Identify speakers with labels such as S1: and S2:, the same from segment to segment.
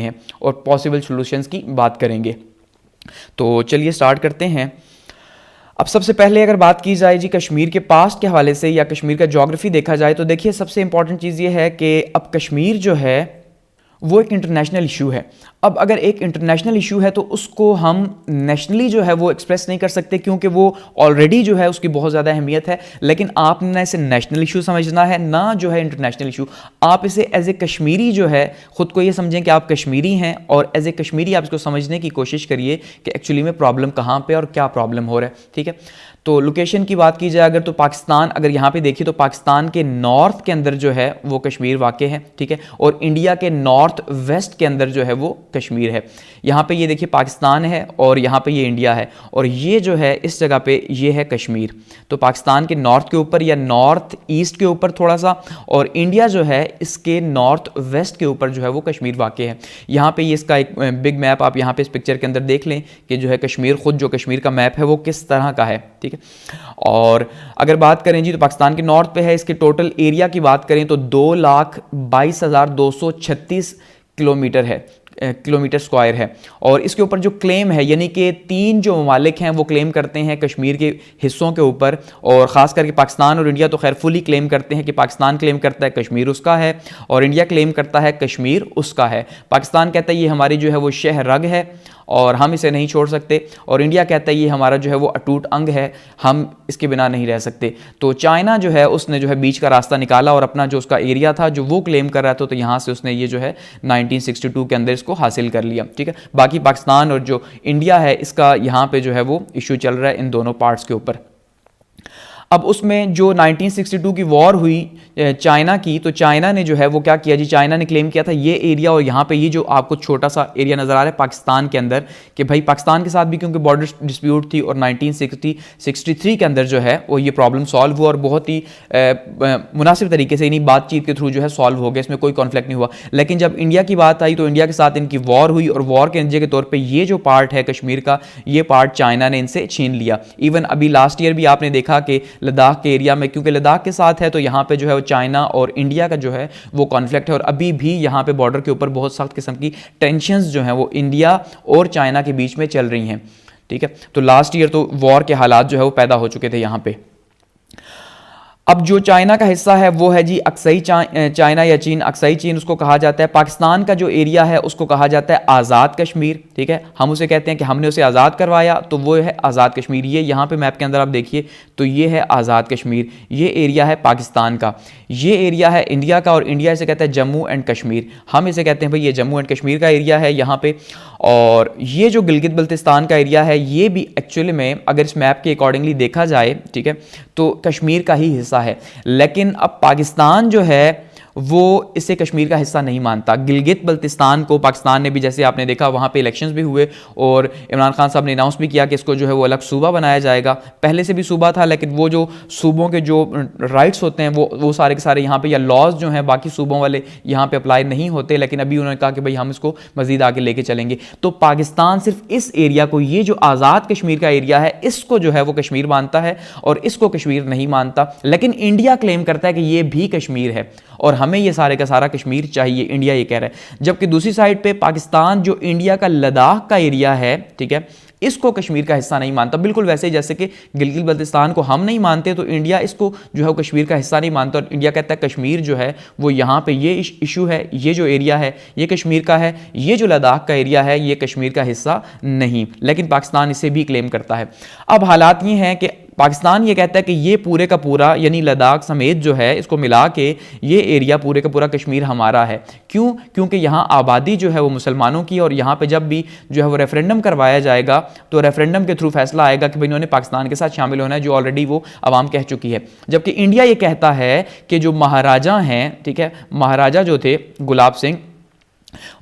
S1: हैं और possible solutions की बात करेंगे। तो चलिए स्टार्ट करते हैं। अब सबसे पहले अगर बात की जाए जी कश्मीर के पास्ट के हवाले से या कश्मीर का ज्योग्राफी देखा जाए तो देखिए सबसे इंपॉर्टेंट चीज़ ये है कि अब कश्मीर जो है वो एक इंटरनेशनल इशू है। अब अगर एक इंटरनेशनल इशू है तो उसको हम नेशनली जो है वो एक्सप्रेस नहीं कर सकते क्योंकि वो ऑलरेडी जो है उसकी बहुत ज़्यादा अहमियत है, लेकिन आपने ना इसे नेशनल इशू समझना है ना जो है इंटरनेशनल इशू। आप इसे एज ए कश्मीरी जो है ख़ुद को ये समझें कि आप कश्मीरी हैं और एज ए कश्मीरी आप इसको समझने की कोशिश करिए कि एक्चुअली में प्रॉब्लम कहाँ पे और क्या प्रॉब्लम हो रहा है। ठीक है, तो लोकेशन की बात की जाए अगर तो पाकिस्तान, अगर यहाँ पे देखिए तो पाकिस्तान के नॉर्थ के अंदर जो है वो कश्मीर वाक़ है। ठीक है, और इंडिया के नॉर्थ वेस्ट के अंदर जो है वो कश्मीर है। यहाँ पे ये देखिए पाकिस्तान है और यहाँ पे ये इंडिया है और ये जो है इस जगह पे ये है कश्मीर। तो पाकिस्तान के नॉर्थ के ऊपर या नॉर्थ ईस्ट के ऊपर थोड़ा सा, और इंडिया जो है इसके नॉर्थ वेस्ट के ऊपर जो है वो कश्मीर वाक़ है। यहाँ पे ये इसका एक बिग मैप आप यहाँ पे इस पिक्चर के अंदर देख लें कि जो है कश्मीर खुद जो कश्मीर का मैप है वो किस तरह का है। ठीक है, और अगर बात करें जी तो पाकिस्तान के नॉर्थ पे है, इसके टोटल एरिया की बात करें तो 2,22,236 किलोमीटर है, किलोमीटर स्क्वायर है। और इसके ऊपर जो क्लेम है यानी कि 3 जो ममालिक हैं वो क्लेम करते हैं कश्मीर के हिस्सों के ऊपर, और ख़ास करके पाकिस्तान और इंडिया तो खैर फुली क्लेम करते हैं कि पाकिस्तान क्लेम करता है कश्मीर उसका है और इंडिया क्लेम करता है कश्मीर उसका है। पाकिस्तान कहता है ये हमारी जो है वो शह रग है और हम इसे नहीं छोड़ सकते, और इंडिया कहता है ये हमारा जो है वो अटूट अंग है, हम इसके बिना नहीं रह सकते। तो चाइना जो है उसने जो है बीच का रास्ता निकाला और अपना जो उसका एरिया था जो वो क्लेम कर रहा था तो यहाँ से उसने ये जो है 1962 के अंदर इसको हासिल कर लिया। ठीक है, बाकी पाकिस्तान और जो इंडिया है इसका यहाँ पे जो है वो इशू चल रहा है इन दोनों पार्ट्स के ऊपर। अब उसमें जो 1962 की वॉर हुई चाइना की, तो चाइना ने जो है वो क्या किया जी, चाइना ने क्लेम किया था ये एरिया, और यहाँ पे ये जो आपको छोटा सा एरिया नज़र आ रहा है पाकिस्तान के अंदर, कि भाई पाकिस्तान के साथ भी क्योंकि बॉर्डर डिस्प्यूट थी और 1963 के अंदर जो है वो ये प्रॉब्लम सॉल्व हुआ और बहुत ही मुनासिब तरीके से इन्हीं बातचीत के थ्रू जो है सॉल्व हो गया, इसमें कोई कॉन्फ्लिक्ट नहीं हुआ। लेकिन जब इंडिया की बात आई तो इंडिया के साथ इनकी वॉर हुई और वॉर के नतीजे के तौर पर ये जो पार्ट है कश्मीर का, ये पार्ट चाइना ने इनसे छीन लिया। इवन अभी लास्ट ईयर भी आपने देखा कि लद्दाख के एरिया में, क्योंकि लद्दाख के साथ है तो यहाँ पे जो है वो चाइना और इंडिया का जो है वो कॉन्फ्लिक्ट है और अभी भी यहाँ पे बॉर्डर के ऊपर बहुत सख्त किस्म की टेंशंस जो हैं वो इंडिया और चाइना के बीच में चल रही हैं। ठीक है, तो लास्ट ईयर तो वॉर के हालात जो है वो पैदा हो चुके थे यहाँ पे। अब जो चाइना का हिस्सा है वो है जी अक्साई चाइना या चीन, अक्साई चीन उसको कहा जाता है। पाकिस्तान का जो एरिया है उसको कहा जाता है आज़ाद कश्मीर। ठीक है, हम उसे कहते हैं कि हमने उसे आज़ाद करवाया तो वो है आज़ाद कश्मीर। ये यहाँ पे मैप के अंदर आप देखिए तो ये है आज़ाद कश्मीर, ये एरिया है पाकिस्तान का, ये एरिया है इंडिया का और इंडिया इसे कहता है जम्मू एंड कश्मीर। हम इसे कहते हैं भाई ये जम्मू एंड कश्मीर का एरिया है यहाँ पे। और ये जो गिलगित बल्तिस्तान का एरिया है ये भी एक्चुअली में अगर इस मैप के अकॉर्डिंगली देखा जाए, ठीक है, तो कश्मीर का ही हिस्सा है। लेकिन अब पाकिस्तान जो है वो इसे कश्मीर का हिस्सा नहीं मानता। गिलगित बल्तिस्तान को पाकिस्तान ने भी, जैसे आपने देखा वहाँ पे इलेक्शंस भी हुए और इमरान खान साहब ने अनाउंस भी किया कि इसको जो है वो अलग सूबा बनाया जाएगा। पहले से भी सूबा था लेकिन वो जो सूबों के जो राइट्स होते हैं वो सारे के सारे यहाँ पे, या लॉज जो हैं बाकी सूबों वाले यहाँ पे अप्लाई नहीं होते, लेकिन अभी उन्होंने कहा कि भाई हम इसको मजीद आगे लेके चलेंगे। तो पाकिस्तान सिर्फ इस एरिया को, ये जो आज़ाद कश्मीर का एरिया है इसको जो है वो कश्मीर मानता है और इसको कश्मीर नहीं मानता। लेकिन इंडिया क्लेम करता है कि ये भी कश्मीर है और हमें ये सारे का सारा कश्मीर चाहिए, इंडिया ये कह रहा है। जबकि दूसरी साइड पे पाकिस्तान जो इंडिया का लद्दाख का एरिया है, ठीक है, इसको कश्मीर का हिस्सा नहीं मानता। बिल्कुल वैसे ही जैसे कि गिलगित बल्तिस्तान को हम नहीं मानते तो इंडिया इसको जो है वो कश्मीर का हिस्सा नहीं मानता और इंडिया कहता है कश्मीर जो है वो यहाँ पे ये इशू है, ये जो एरिया है ये कश्मीर का है, ये जो लद्दाख का एरिया है ये कश्मीर का हिस्सा नहीं। लेकिन पाकिस्तान इसे भी क्लेम करता है। अब हालात ये हैं कि पाकिस्तान ये कहता है कि ये पूरे का पूरा यानी लद्दाख समेत जो है इसको मिला के ये एरिया पूरे का पूरा कश्मीर हमारा है। क्यों? क्योंकि यहाँ आबादी जो है वो मुसलमानों की, और यहाँ पे जब भी जो है वो रेफरेंडम करवाया जाएगा तो रेफरेंडम के थ्रू फैसला आएगा कि भाई इन्होंने पाकिस्तान के साथ शामिल होना है, जो ऑलरेडी वो आवाम कह चुकी है। जबकि इंडिया ये कहता है कि जो महाराजा हैं, ठीक है, महाराजा जो थे गुलाब सिंह,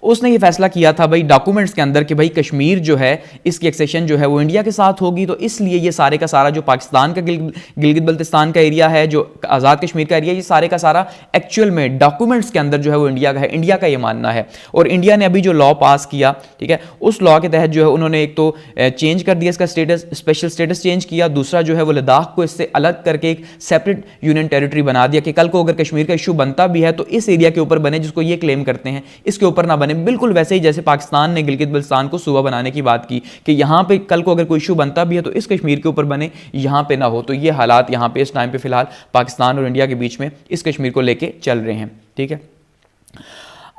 S1: उसने ये फैसला किया था भाई डॉक्यूमेंट्स के अंदर कि भाई कश्मीर जो है इसकी एक्सेशन जो है वो इंडिया के साथ होगी, तो इसलिए ये सारे का सारा जो पाकिस्तान का गिलगित बल्तिस्तान का एरिया है, जो आज़ाद कश्मीर का एरिया, ये सारे का सारा एक्चुअल में डॉक्यूमेंट्स के अंदर जो है वो इंडिया का है, इंडिया का ये मानना है। और इंडिया ने अभी जो लॉ पास किया, ठीक है, उस लॉ के तहत जो है उन्होंने एक तो चेंज कर दिया इसका स्टेटस, स्पेशल स्टेटस चेंज किया, दूसरा जो है वो लद्दाख को इससे अलग करके एक सेपरेट यूनियन टेरिटरी बना दिया कि कल को अगर कश्मीर का इशू बनता भी है तो इस एरिया के ऊपर बने जिसको ये क्लेम करते हैं, इसके ऊपर ऊपर ना बने, बिल्कुल वैसे ही जैसे पाकिस्तान ने गिलगित बल्तिस्तान को सूबा बनाने की बात की कि यहाँ पे कल को अगर कोई इशू बनता भी है तो इस कश्मीर के ऊपर बने, यहाँ पे ना हो। तो ये हालात यहाँ पे इस टाइम पे फिलहाल पाकिस्तान और इंडिया के बीच में इस कश्मीर को लेके चल रहे हैं। ठीक है,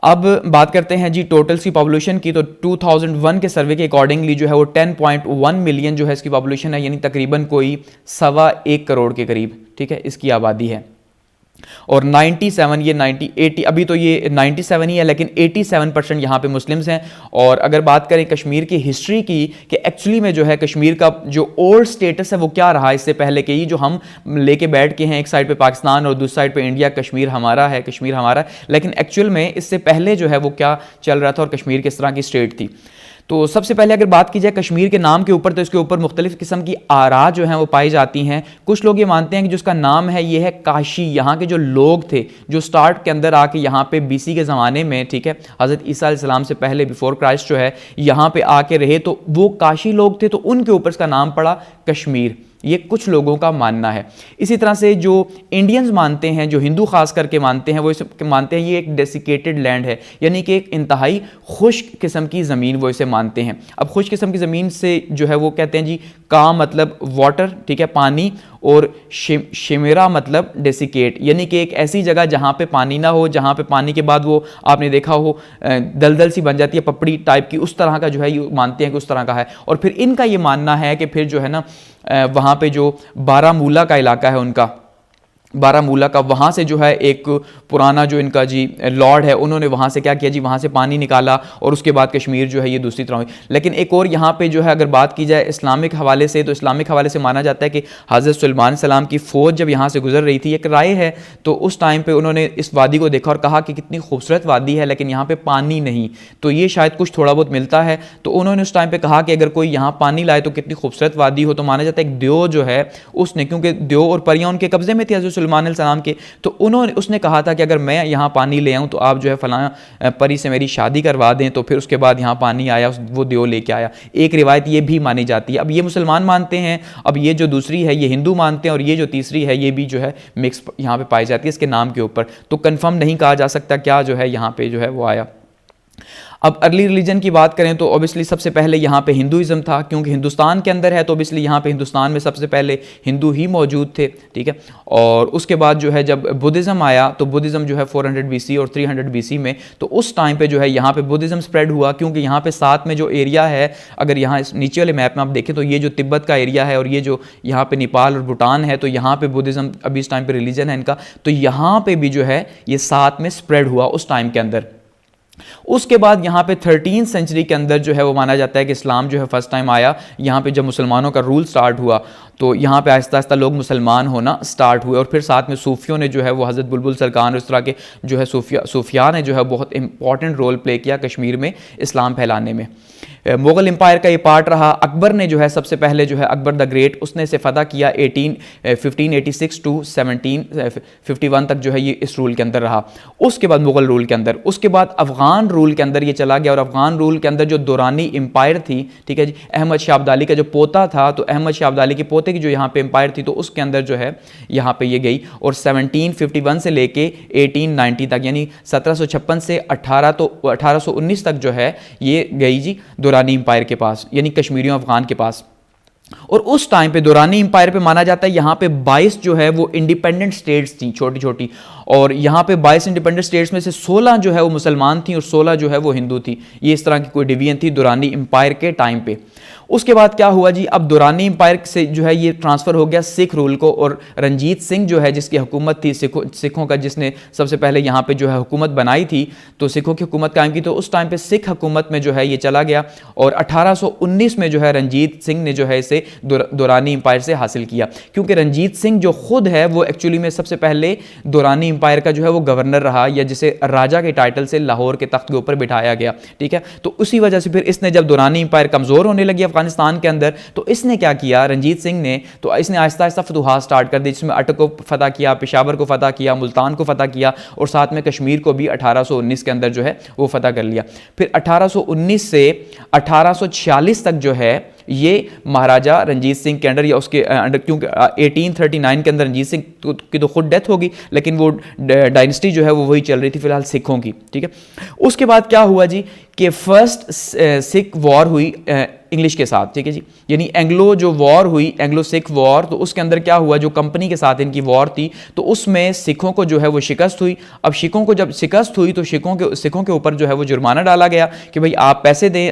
S1: अब बात करते हैं जी टोटल सी पॉपुलेशन की। तो 2001 के सर्वे के अकॉर्डिंगली जो है वो 10.1 मिलियन जो है इसकी पॉपुलेशन है, यानी तकरीबन कोई 1.25 करोड़ के करीब, ठीक है, इसकी आबादी है। और 97 ये 80 अभी तो ये 97 ही है, लेकिन 87% यहाँ पे मुस्लिम्स हैं। और अगर बात करें कश्मीर की हिस्ट्री की कि एक्चुअली में जो है कश्मीर का जो ओल्ड स्टेटस है वो क्या रहा इससे पहले के, ये जो हम लेके बैठ के हैं एक साइड पे पाकिस्तान और दूसरी साइड पे इंडिया, कश्मीर हमारा है, कश्मीर हमारा, लेकिन एक्चुअल में इससे पहले जो है वो क्या चल रहा था और कश्मीर किस तरह की स्टेट थी। तो सबसे पहले अगर बात की जाए कश्मीर के नाम के ऊपर, तो इसके ऊपर मुख्तलिफ किस्म की आरा जो हैं वो पाई जाती हैं। कुछ लोग ये मानते हैं कि जिसका नाम है ये है काशी, यहाँ के जो लोग थे जो स्टार्ट के अंदर आके यहाँ पे बीसी के ज़माने में, ठीक है, हज़रत ईसा अलैहिस्सलाम से पहले बिफोर क्राइस्ट जो है यहाँ पे आके रहे, तो वो काशी लोग थे, तो उनके ऊपर इसका नाम पड़ा कश्मीर। ये कुछ लोगों का मानना है। इसी तरह से जो इंडियंस मानते हैं, जो हिंदू खास करके मानते हैं, वो इसे मानते हैं ये एक डेसिकेटेड लैंड है, यानी कि एक इंतहाई खुश्क किस्म की ज़मीन वो इसे मानते हैं। अब खुश्क किस्म की ज़मीन से जो है वो कहते हैं जी का मतलब वाटर, ठीक है, पानी, और शिमेरा मतलब डेसिकेट, यानी कि एक ऐसी जगह जहाँ पे पानी ना हो, जहाँ पे पानी के बाद वो आपने देखा हो दलदल सी बन जाती है, पपड़ी टाइप की, उस तरह का जो है ये मानते हैं कि उस तरह का है। और फिर इनका ये मानना है कि फिर जो है ना वहाँ पे जो बारामूला का इलाका है उनका, बारामूला का, वहाँ से जो है एक पुराना जो इनका जी लॉर्ड है, उन्होंने वहाँ से क्या किया जी, वहाँ से पानी निकाला और उसके बाद कश्मीर जो है ये दूसरी तरह हुई। लेकिन एक और यहाँ पे जो है अगर बात की जाए इस्लामिक हवाले से, तो इस्लामिक हवाले से माना जाता है कि हज़रत सुलेमान सलाम की फ़ौज जब यहाँ से गुजर रही थी, एक राय है, तो उस टाइम पर उन्होंने इस वादी को देखा और कहा कि कितनी खूबसूरत वादी है लेकिन यहाँ पर पानी नहीं, तो ये शायद कुछ थोड़ा बहुत मिलता है। तो उन्होंने उस टाइम पर कहा कि अगर कोई यहाँ पानी लाए तो कितनी खूबसूरत वादी हो। तो माना जाता है एक द्यो जो है उसने, क्योंकि द्यो और परियाँ उनके कब्जे में थी हज़रत सुलेमान अलैहिस्सलाम के, तो उसने कहा था कि अगर मैं यहाँ पानी ले आऊँ तो आप जो है फलां परी से मेरी शादी करवा दें। तो फिर उसके बाद यहाँ पानी आया, वो दियो लेके आया। एक रिवायत ये भी मानी जाती है। अब ये मुसलमान मानते हैं, अब ये जो दूसरी है ये हिंदू मानते हैं, और ये जो तीसरी है ये भी जो है मिक्स यहाँ पे पाई जाती है इसके नाम के ऊपर। तो कंफर्म नहीं कहा जा सकता क्या जो है यहाँ पे जो है वो आया। अब अर्ली रिलीजन की बात करें तो ऑब्वियसली सबसे पहले यहाँ पे हिंदुइज़्म था, क्योंकि हिंदुस्तान के अंदर है तो ऑब्वियसली यहाँ पे हिंदुस्तान में सबसे पहले हिंदू ही मौजूद थे, ठीक है। और उसके बाद जो है जब बुद्धिज़्म आया तो बुद्धिज़्म जो है 400 BC और 300 BC में, तो उस टाइम पे जो है यहाँ पे बुद्धिज़्म स्प्रेड हुआ, क्योंकि यहाँ पे साथ में जो एरिया है, अगर यहाँ इस नीचे वाले मैप में आप देखें तो ये जो तिब्बत का एरिया है और ये जो यहाँ पे नेपाल और भूटान है, तो यहाँ पे बुद्धिज़्म अभी इस टाइम पे रिलीजन है इनका, तो यहाँ पे भी जो है ये साथ में स्प्रेड हुआ उस टाइम के अंदर। उसके बाद यहाँ पे 13वीं सेंचुरी के अंदर जो है वो माना जाता है कि इस्लाम जो है फर्स्ट टाइम आया यहाँ पे। जब मुसलमानों का रूल स्टार्ट हुआ तो यहाँ पे आहिस्ता आहिस्ता लोग मुसलमान होना स्टार्ट हुए, और फिर साथ में सूफियों ने जो है वो हज़रत बुलबुल सरकार और इस तरह के जो है सूफिया ने जो है बहुत इंपॉर्टेंट रोल प्ले किया कश्मीर में इस्लाम फैलाने में। मुग़ल एम्पायर का ये पार्ट रहा। अकबर ने जो है सबसे पहले जो है अकबर द ग्रेट, उसने इसे फ़तह किया 1586 टू 1751 तक जो है ये इस रूल के अंदर रहा। उसके बाद मुग़ल रूल के अंदर, उसके बाद अफ़गान रूल के अंदर ये चला गया, और अफ़गान रूल के अंदर जो दुरानी एम्पायर थी, ठीक है जी, अहमद शाह अब्दाली का जो पोता था, तो अहमद शाह अब्दाली के पोते की जो यहाँ पे एम्पायर थी, तो उसके अंदर जो है यहाँ पे ये गई, और 1751 से लेके 1890 तक, यानी 1756 से 1819 तक जो है ये गई जी दुरानी एम्पायर के पास, यानी कश्मीरियों अफगान के पास। और उस टाइम पे दुरानी एम्पायर पे माना जाता है यहाँ पे 22 जो है वो इंडिपेंडेंट स्टेट्स थी, छोटी छोटी, और यहाँ पे 22 इंडिपेंडेंट स्टेट्स में से 16 जो है वो मुसलमान थी और 16 जो है वो हिंदू थी। ये इस तरह की कोई डिवीजन थी दुरानी एम्पायर के टाइम पे। उसके बाद क्या हुआ जी, अब दुरानी एम्पायर से जो है ये ट्रांसफ़र हो गया सिख रूल को, और रंजीत सिंह जो है जिसकी हुकूमत थी सिखों का, जिसने सबसे पहले यहाँ पे जो है हुकूमत बनाई थी, तो सिखों की हुकूमत कायम की, तो उस टाइम पे सिख हुकूमत में जो है ये चला गया, और 1819 में जो है रंजीत सिंह ने जो है इसे दुरानी एम्पायर से हासिल किया। क्योंकि रंजीत सिंह जो खुद है वो एक्चुअली में सबसे पहले दुरानी एम्पायर का जो है वो गवर्नर रहा, या जिसे राजा के टाइटल से लाहौर के तख्त के ऊपर बिठाया गया, ठीक है। तो उसी वजह से फिर इसने जब दुरानी एम्पायर कमज़ोर होने लगी अफगानिस्तान के अंदर, तो इसने क्या किया रंजीत सिंह ने, तो इसने आहिस्ता आहिस्ता फतूहात स्टार्ट कर दी, जिसमें अटक को फतह किया, पेशावर को फतह किया, मुल्तान को फतह किया, और साथ में कश्मीर को भी 1819 के अंदर जो है वो फतह कर लिया। फिर 1819 से 1846 तक जो है ये महाराजा रंजीत सिंह के अंडर या उसके अंडर, क्योंकि 1839 के अंदर रंजीत सिंह की तो खुद डेथ होगी, लेकिन वो डायनेस्टी जो है वो वही चल रही थी फिलहाल सिखों की, ठीक है। उसके बाद क्या हुआ जी कि फर्स्ट सिख वॉर हुई इंग्लिश के साथ, ठीक है जी, यानी एंग्लो जो वॉर हुई, एंग्लो सिख वॉर, तो उसके अंदर क्या हुआ, जो कंपनी के साथ इनकी वॉर थी तो उसमें सिखों को जो है वो शिकस्त हुई। अब सिखों को जब शिकस्त हुई तो सिखों के ऊपर जो है वो जुर्माना डाला गया कि भाई आप पैसे दें,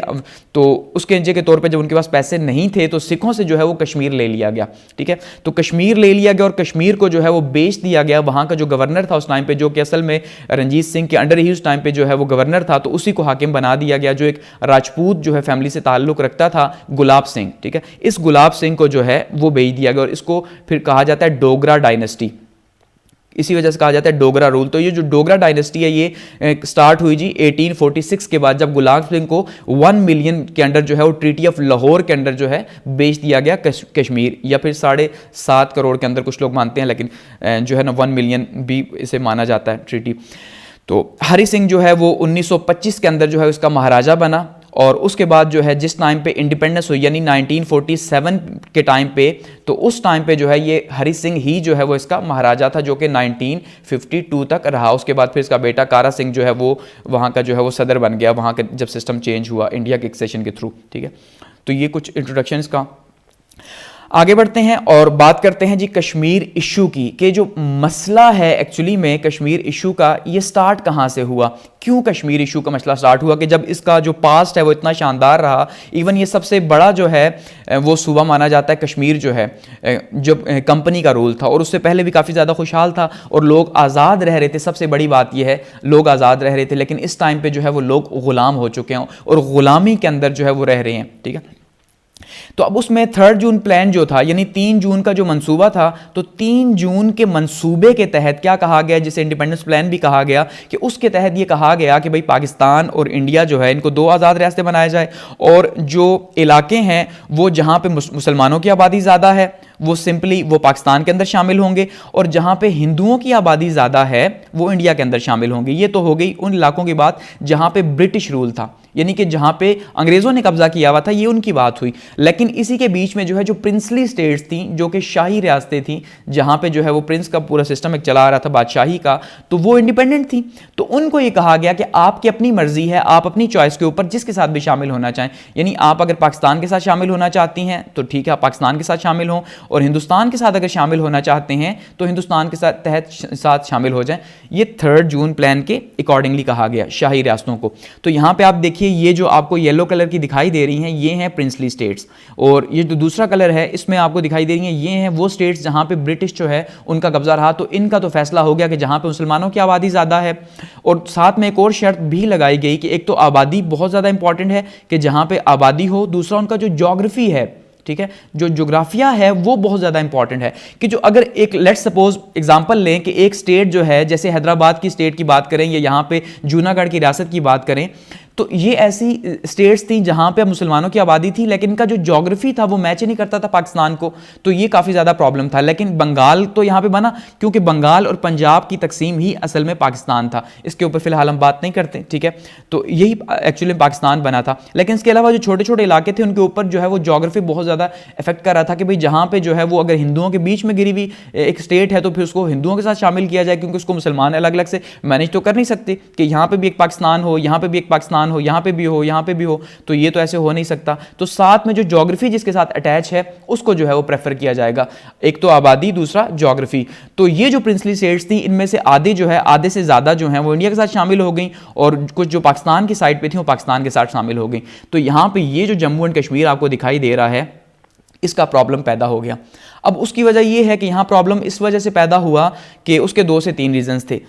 S1: तो उसके नीचे के तौर पे जब उनके पास पैसे नहीं थे तो सिखों से जो है वो कश्मीर ले लिया गया, ठीक है। तो कश्मीर ले लिया गया और कश्मीर को जो है वो बेच दिया गया। वहाँ का जो गवर्नर था उस टाइम पे, जो कि असल में रंजीत सिंह के अंडर ही उस टाइम पे जो है वो गवर्नर था, तो उसी को हाकिम बना दिया गया, जो एक राजपूत जो है फैमिली से ताल्लुक रखता था, गुलाब सिंह, ठीक है। इस गुलाब सिंह को जो है वो बेच दिया गया और इसको फिर कहा जाता है डोगरा डायनेस्टी, इसी वजह से कहा जाता है डोगरा रूल। तो ये जो डोगरा डायनेस्टी है ये स्टार्ट हुई जी 1846 के बाद, जब गुलाब सिंह को 1 मिलियन के अंडर जो है वो ट्रीटी ऑफ लाहौर के अंडर जो है बेच दिया गया कश्मीर, या फिर 7.5 करोड़ के अंदर कुछ लोग मानते हैं, लेकिन जो है ना 1 मिलियन भी इसे माना जाता है ट्रीटी। तो हरि सिंह जो है वो 1925 के अंदर जो है उसका महाराजा बना, और उसके बाद जो है जिस टाइम पे इंडिपेंडेंस हुई यानी 1947 के टाइम पे, तो उस टाइम पे जो है ये हरि सिंह ही जो है वो इसका महाराजा था, जो कि 1952 तक रहा। उसके बाद फिर इसका बेटा कारा सिंह जो है वो वहाँ का जो है वो सदर बन गया, वहाँ का जब सिस्टम चेंज हुआ इंडिया के एक्सेशन के थ्रू, ठीक है। तो ये कुछ इंट्रोडक्शन का। आगे बढ़ते हैं और बात करते हैं जी कश्मीर इशू की, कि जो मसला है एक्चुअली में कश्मीर इशू का, ये स्टार्ट कहाँ से हुआ, क्यों कश्मीर इशू का मसला स्टार्ट हुआ, कि जब इसका जो पास्ट है वो इतना शानदार रहा, इवन ये सबसे बड़ा जो है वो सूबा माना जाता है कश्मीर जो है, जब कंपनी का रूल था, और उससे पहले भी काफ़ी ज़्यादा खुशहाल था और लोग आज़ाद रह रहे थे। सबसे बड़ी बात यह है लोग आज़ाद रह रहे थे, लेकिन इस टाइम पे जो है वो लोग ग़ुलाम हो चुके हैं और ग़ुलामी के अंदर जो है वो रह रहे हैं, ठीक है। तो अब उसमें 3 जून प्लान जो था, यानी 3 जून का जो मंसूबा था, तो 3 जून के मंसूबे के तहत क्या कहा गया, जिसे इंडिपेंडेंस प्लान भी कहा गया, कि उसके तहत ये कहा गया कि भाई पाकिस्तान और इंडिया जो है इनको 2 आज़ाद रियासतें बनाया जाए, और जो इलाके हैं वो जहाँ पे मुसलमानों की आबादी ज़्यादा है वो सिंपली वो पाकिस्तान के अंदर शामिल होंगे, और जहाँ पे हिंदुओं की आबादी ज़्यादा है वो इंडिया के अंदर शामिल होंगे। ये तो हो गई उन इलाकों की बात जहाँ पे ब्रिटिश रूल था, यानी कि जहाँ पे अंग्रेज़ों ने कब्जा किया हुआ था, ये उनकी बात हुई। लेकिन इसी के बीच में जो है जो प्रिंसली स्टेट्स थी, जो कि शाही रियासतें थी, जहाँ पे जो है वो प्रिंस का पूरा सिस्टम एक चला आ रहा था बादशाही का, तो वो इंडिपेंडेंट थी। तो उनको ये कहा गया कि आपकी अपनी मर्जी है, आप अपनी चॉइस के ऊपर जिसके साथ भी शामिल होना चाहें, यानी आप अगर पाकिस्तान के साथ शामिल होना चाहती हैं तो ठीक है आप पाकिस्तान के साथ शामिल हों, और हिंदुस्तान के साथ अगर शामिल होना चाहते हैं तो हिंदुस्तान के साथ शामिल हो जाएं। ये 3 जून प्लान के अकॉर्डिंगली कहा गया शाही रियासतों को। तो यहाँ पे आप देखिए ये जो आपको येलो कलर की दिखाई दे रही हैं ये हैं प्रिंसली स्टेट्स, और ये जो दूसरा कलर है इसमें आपको दिखाई दे रही हैं ये हैं वो स्टेट्स जहाँ पे ब्रिटिश जो है उनका कब्जा रहा। तो इनका तो फैसला हो गया कि जहाँ पे मुसलमानों की आबादी ज़्यादा है, और साथ में एक और शर्त भी लगाई गई कि एक तो आबादी बहुत ज़्यादा इंपॉर्टेंट है कि जहाँ पे आबादी हो, दूसरा उनका जो ज्योग्राफी है, ठीक है, जो जोग्राफिया है वो बहुत ज़्यादा इंपॉर्टेंट है, कि जो अगर एक लेट्स सपोज एग्जांपल लें कि एक स्टेट जो है, जैसे हैदराबाद की स्टेट की बात करें या यहाँ पे जूनागढ़ की रियासत की बात करें, तो ये ऐसी स्टेट्स थी जहाँ पे मुसलमानों की आबादी थी, लेकिन इनका जो ज्योग्राफी था वो मैच नहीं करता था पाकिस्तान को, तो ये काफ़ी ज़्यादा प्रॉब्लम था। लेकिन बंगाल तो यहाँ पे बना, क्योंकि बंगाल और पंजाब की तकसीम ही असल में पाकिस्तान था। इसके ऊपर फिलहाल हम बात नहीं करते, ठीक है। तो यही एक्चुअली पाकिस्तान बना था, लेकिन इसके अलावा जो छोटे छोटे इलाके थे उनके ऊपर जो है वो ज्योग्राफी बहुत ज़्यादा इफेक्ट कर रहा था, कि भाई जहाँ पे जो है वो अगर हिंदुओं के बीच में गिरी हुई एक स्टेट है तो फिर उसको हिंदुओं के साथ शामिल किया जाए, क्योंकि उसको मुसलमान अलग अलग से मैनेज तो कर नहीं सकते कि यहाँ पे भी एक पाकिस्तान हो, यहाँ पे भी एक पाकिस्तान हो, यहाँ पे भी हो, यहाँ पे भी हो, तो ये तो ऐसे हो नहीं सकता। तो साथ में जो ज्योग्राफी जिसके साथ अटैच है उसको जो है वो प्रेफर किया जाएगा, एक तो आबादी, दूसरा ज्योग्राफी। तो ये जो प्रिंसली स्टेट्स थी इनमें से आधे जो है, आधे से ज़्यादा जो है वो इंडिया के साथ शामिल हो गई, और कुछ जो पाकिस्तान की साइड पे थी वो पाकिस्तान के साथ शामिल हो गई। तो यहाँ पे ये जो जम्मू एंड कश्मीर आपको दिखाई दे रहा है इसका प्रॉब्लम पैदा हो गया। अब उसकी वजह यह है कि यहाँ प्रॉब्लम इस वजह से पैदा हुआ कि उसके 2 से 3 रीजंस थे।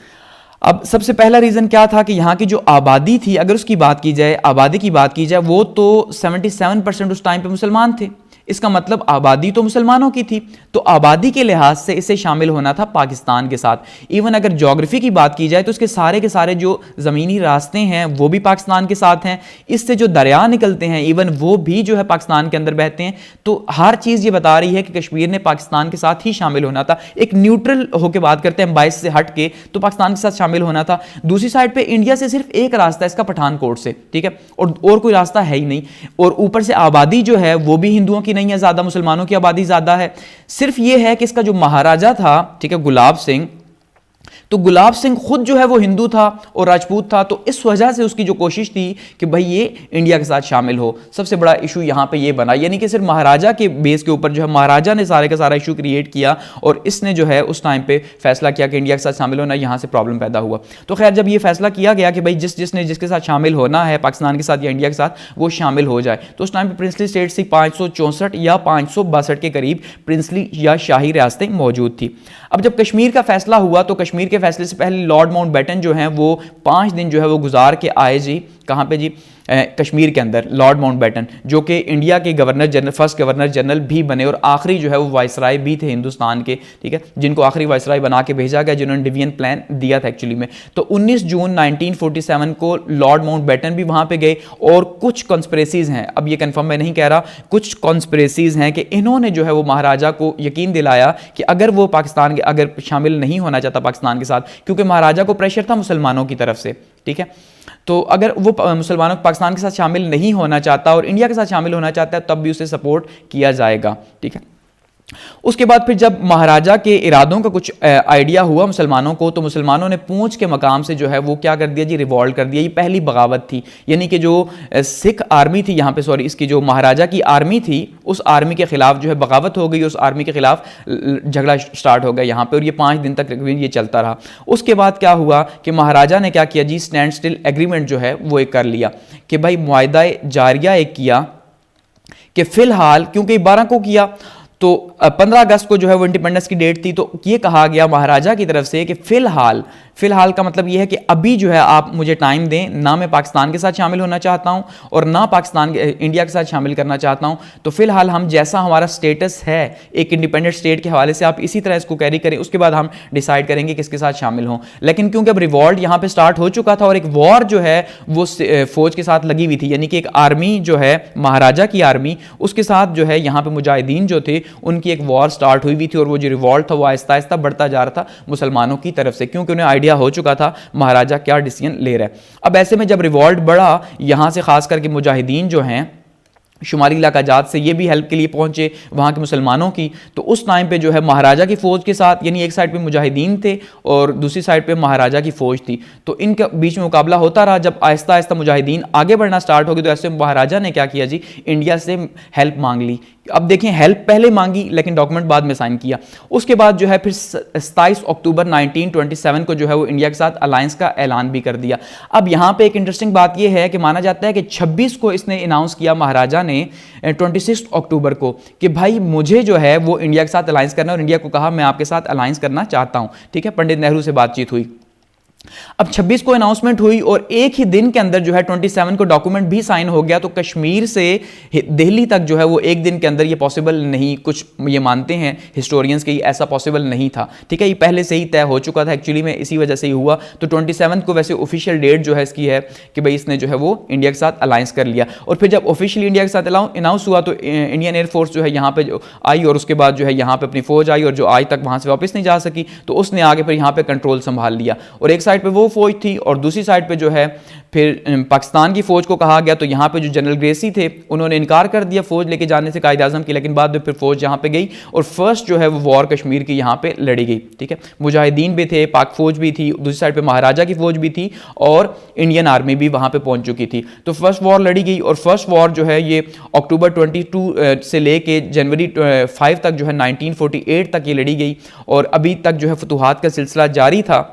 S1: अब सबसे पहला रीज़न क्या था कि यहाँ की जो आबादी थी, अगर उसकी बात की जाए, आबादी की बात की जाए, वो तो 77% उस टाइम पे मुसलमान थे। इसका मतलब आबादी तो मुसलमानों की थी, तो आबादी के लिहाज से इसे शामिल होना था पाकिस्तान के साथ। इवन अगर ज्योग्राफी की बात की जाए तो इसके सारे के सारे जो ज़मीनी रास्ते हैं वो भी पाकिस्तान के साथ हैं, इससे जो दरिया निकलते हैं इवन वो भी जो है पाकिस्तान के अंदर बहते हैं। तो हर चीज़ ये बता रही है कि कश्मीर ने पाकिस्तान के साथ ही शामिल होना था। एक न्यूट्रल होकर बात करते हैं 22 से हट के, तो पाकिस्तान के साथ शामिल होना था। दूसरी साइड पे इंडिया से सिर्फ एक रास्ता है इसका, पठानकोट से, ठीक है, और कोई रास्ता है ही नहीं। और ऊपर से आबादी जो है वो भी हिंदुओं की नहीं है ज़्यादा, मुसलमानों की आबादी ज़्यादा है। सिर्फ ये है कि इसका जो महाराजा था, ठीक है, गुलाब सिंह, तो गुलाब सिंह खुद जो है वो हिंदू था और राजपूत था, तो इस वजह से उसकी जो कोशिश थी कि भाई ये इंडिया के साथ शामिल हो। सबसे बड़ा इशू यहां पे ये बना, यानी कि सिर्फ महाराजा के बेस के ऊपर जो है महाराजा ने सारे का सारा इशू क्रिएट किया और इसने जो है उस टाइम पे फैसला किया कि इंडिया के साथ शामिल होना, यहां से प्रॉब्लम पैदा हुआ। तो खैर जब ये फैसला किया गया कि भाई जिसने जिसके साथ शामिल होना है पाकिस्तान के साथ या इंडिया के साथ, वो शामिल हो जाए, तो उस टाइम पर प्रिंसली स्टेट से 564 या 562 के करीब प्रिंसली या शाही रियासतें मौजूद थी। अब जब कश्मीर का फैसला हुआ तो कश्मीर के फैसले से पहले लॉर्ड माउंटबेटन जो हैं वो 5 दिन जो है वो गुजार के आए जी, कहाँ पे जी, कश्मीर के अंदर। लॉर्ड माउंटबेटन जो कि इंडिया के governor general, first governor general भी बने और आखिरी जो है वो वाइसराय भी थे हिंदुस्तान के, ठीक है, जिनको आखिरी वाइसराय बना के भेजा गया, जिन्होंने डिवीजन प्लान दिया था एक्चुअली में। तो 19 जून 1947 को लॉर्ड माउंटबेटन भी वहाँ पे गए और कुछ कॉन्स्पिरेसीज हैं, अब ये कन्फर्म मैं नहीं कह रहा, कुछ कॉन्स्पिरेसीज हैं कि इन्होंने जो है वो महाराजा को यकीन दिलाया कि अगर वो पाकिस्तान के अगर शामिल नहीं होना चाहता पाकिस्तान के साथ, क्योंकि महाराजा को प्रेशर था मुसलमानों की तरफ से, ठीक है, तो अगर वो मुसलमानों पाकिस्तान के साथ शामिल नहीं होना चाहता और इंडिया के साथ शामिल होना चाहता है तब भी उसे सपोर्ट किया जाएगा, ठीक है। उसके बाद फिर जब महाराजा के इरादों का कुछ आइडिया हुआ मुसलमानों को, तो मुसलमानों ने पूंछ के मकाम से जो है वो क्या कर दिया जी, रिवॉल्ट कर दिया। ये पहली बगावत थी, यानी कि जो सिख आर्मी थी यहाँ पे, सॉरी, इसकी जो महाराजा की आर्मी थी उस आर्मी के खिलाफ जो है बगावत हो गई, उस आर्मी के खिलाफ झगड़ा स्टार्ट हो गया यहाँ पे, और ये 5 दिन तक ये चलता रहा। उसके बाद क्या हुआ कि महाराजा ने क्या किया जी, स्टैंड स्टिल एग्रीमेंट जो है वो एक कर लिया कि भाई मुआहिदा जारिया एक किया कि फिलहाल, क्योंकि 12 को किया तो 15 अगस्त को जो है वो इंडिपेंडेंस की डेट थी, तो ये कहा गया महाराजा की तरफ से कि फिलहाल का मतलब ये है कि अभी जो है आप मुझे टाइम दें, ना मैं पाकिस्तान के साथ शामिल होना चाहता हूं और ना पाकिस्तान इंडिया के साथ शामिल करना चाहता हूं, तो फिलहाल हम जैसा हमारा स्टेटस है एक इंडिपेंडेंट स्टेट के हवाले से आप इसी तरह इसको कैरी करें, उसके बाद हम डिसाइड करेंगे किसके साथ शामिल हों। लेकिन क्योंकि अब रिवॉल्ट यहाँ पे स्टार्ट हो चुका था और एक वॉर जो है वो फौज के साथ लगी हुई थी, यानी कि एक आर्मी जो है महाराजा की आर्मी, उसके साथ जो है यहाँ पे मुजाहिदीन जो थे उनकी एक वॉर स्टार्ट हुई थी, और वो जो रिवॉल्ट था वो आहिस्ता आहिस्ता बढ़ता जा रहा था मुसलमानों की तरफ से, क्योंकि उन्हें आइडिया हो चुका था महाराजा क्या डिसीजन ले रहा है। अब ऐसे में जब रिवॉल्ट बढ़ा, यहां से खास करके मुजाहिदीन जो हैं शुमारी इलाका जात से, ये भी हेल्प के लिए पहुंचे वहाँ के मुसलमानों की, तो उस टाइम पे जो है महाराजा की फ़ौज के साथ, यानी एक साइड पे मुजाहिदीन थे और दूसरी साइड पे महाराजा की फ़ौज थी, तो इनके बीच में मुकाबला होता रहा। जब आहिस्ता आहिस्ता मुजाहिदीन आगे बढ़ना स्टार्ट हो गए, तो ऐसे महाराजा ने क्या किया जी, इंडिया से हेल्प मांग ली। अब देखें, हेल्प पहले मांगी लेकिन डॉक्यूमेंट बाद में साइन किया। उसके बाद जो है फिर 27 अक्टूबर 1927 को जो है वो इंडिया के साथ अलायंस का ऐलान भी कर दिया। अब यहाँ पे एक इंटरेस्टिंग बात ये है कि माना जाता है कि 26 को इसने अनाउंस किया महाराजा ने 26 अक्टूबर को कि भाई मुझे जो है वो इंडिया के साथ अलायंस करना, और इंडिया को कहा मैं आपके साथ अलायंस करना चाहता हूँ, ठीक है। पंडित नेहरू से बातचीत हुई। अब 26 को अनाउंसमेंट हुई और एक ही दिन के अंदर जो है 27 को डॉक्यूमेंट भी साइन हो गया। तो कश्मीर से दिल्ली तक जो है वो एक दिन के अंदर ये पॉसिबल नहीं, कुछ ये मानते हैं हिस्टोरियंस के ऐसा पॉसिबल नहीं था, ठीक है। ये पहले से ही तय हो चुका था एक्चुअली में, इसी वजह से ही हुआ। तो 27 को वैसे ऑफिशियल डेट जो है इसकी है कि भाई इसने जो है वो इंडिया के साथ अलायंस कर लिया। और फिर जब ऑफिशियली इंडिया के साथ अनाउंस हुआ तो इंडियन एयरफोर्स जो है यहाँ पे जो आई और उसके बाद जो है यहाँ पे अपनी फौज आई, और जो आज तक वहाँ से वापस नहीं जा सकी, तो उसने आगे फिर यहाँ पे कंट्रोल संभाल लिया। और एक साइड पे वो फौज थी और दूसरी साइड पे जो है फिर पाकिस्तान की फौज को कहा गया। तो यहाँ पे जो जनरल ग्रेसी थे उन्होंने इनकार कर दिया फौज लेके जाने से कायद आजम की, लेकिन बाद में फिर फौज यहाँ पे गई और फर्स्ट जो है वो वॉर कश्मीर की यहाँ पे लड़ी गई, ठीक है। मुजाहिदीन भी थे, पाक फौज भी थी, दूसरी साइड पे महाराजा की फौज भी थी और इंडियन आर्मी भी वहाँ पे पहुँच चुकी थी। तो फर्स्ट वॉर लड़ी गई और फर्स्ट वॉर जो है ये अक्टूबर 22 से लेके जनवरी 5 तक जो है 1948 तक ये लड़ी गई, और अभी तक जो है फतूहात का सिलसिला जारी था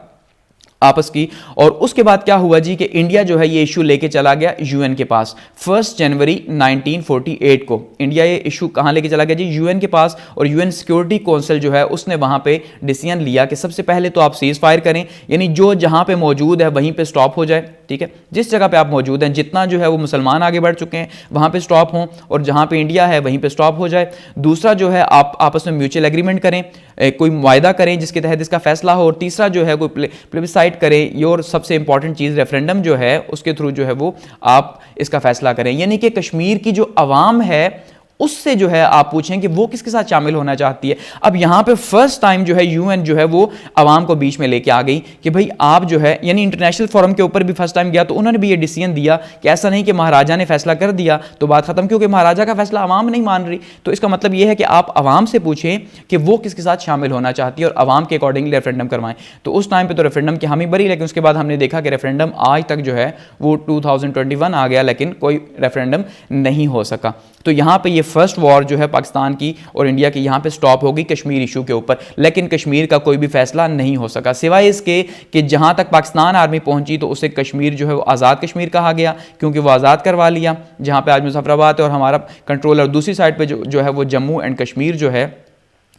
S1: आपस की। और उसके बाद क्या हुआ जी कि इंडिया जो है ये इशू लेके चला गया यूएन के पास। 1 जनवरी 1948 को इंडिया ये इशू कहाँ लेके चला गया जी, यूएन के पास। और यूएन सिक्योरिटी काउंसिल जो है उसने वहाँ पे डिसीजन लिया कि सबसे पहले तो आप सीज फायर करें, यानी जो जहाँ पे मौजूद है वहीं पे स्टॉप हो जाए, ठीक है, जिस जगह पे आप मौजूद हैं, जितना जो है वो मुसलमान आगे बढ़ चुके हैं वहाँ पे स्टॉप हों, और जहाँ पे इंडिया है वहीं पे स्टॉप हो जाए। दूसरा जो है आप आपस में म्यूचुअल एग्रीमेंट करें, कोई मुआहदा करें जिसके तहत इसका फैसला हो, और तीसरा जो है कोई प्लेबिसाइट करें, ये और सबसे इंपॉर्टेंट चीज़ रेफरेंडम जो है उसके थ्रू जो है वो आप इसका फैसला करें। यानी कि कश्मीर की जो आवाम है उससे जो है आप पूछें कि वो किसके साथ शामिल होना चाहती है। अब यहाँ पे फर्स्ट टाइम जो है यूएन जो है वो आवाम को बीच में लेके आ गई कि भाई आप जो है, यानी इंटरनेशनल फोरम के ऊपर भी फर्स्ट टाइम गया तो उन्होंने भी ये डिसीजन दिया कि ऐसा नहीं कि महाराजा ने फैसला कर दिया तो बात खत्म, क्योंकि महाराजा का फैसला आवाम नहीं मान रही। तो इसका मतलब ये है कि आप आवाम से पूछें कि वो किसके साथ शामिल होना चाहती है और आवाम के अकॉर्डिंगली रेफरेंडम करवाएं। तो उस टाइम पर तो रेफरेंडम की हामी भरी, लेकिन उसके बाद हमने देखा कि रेफरेंडम आज तक जो है वो 2021 आ गया, लेकिन कोई रेफरेंडम नहीं हो सका। तो यहाँ पे ये फर्स्ट वॉर जो है पाकिस्तान की और इंडिया की यहाँ पे स्टॉप हो गई कश्मीर इशू के ऊपर, लेकिन कश्मीर का कोई भी फैसला नहीं हो सका, सिवाय इसके कि जहाँ तक पाकिस्तान आर्मी पहुँची तो उसे कश्मीर जो है वो आज़ाद कश्मीर कहा गया, क्योंकि वो आज़ाद करवा लिया, जहाँ पे आज मुजफ्फराबाद है और हमारा कंट्रोल, और दूसरी साइड पर जो है वो जम्मू एंड कश्मीर जो है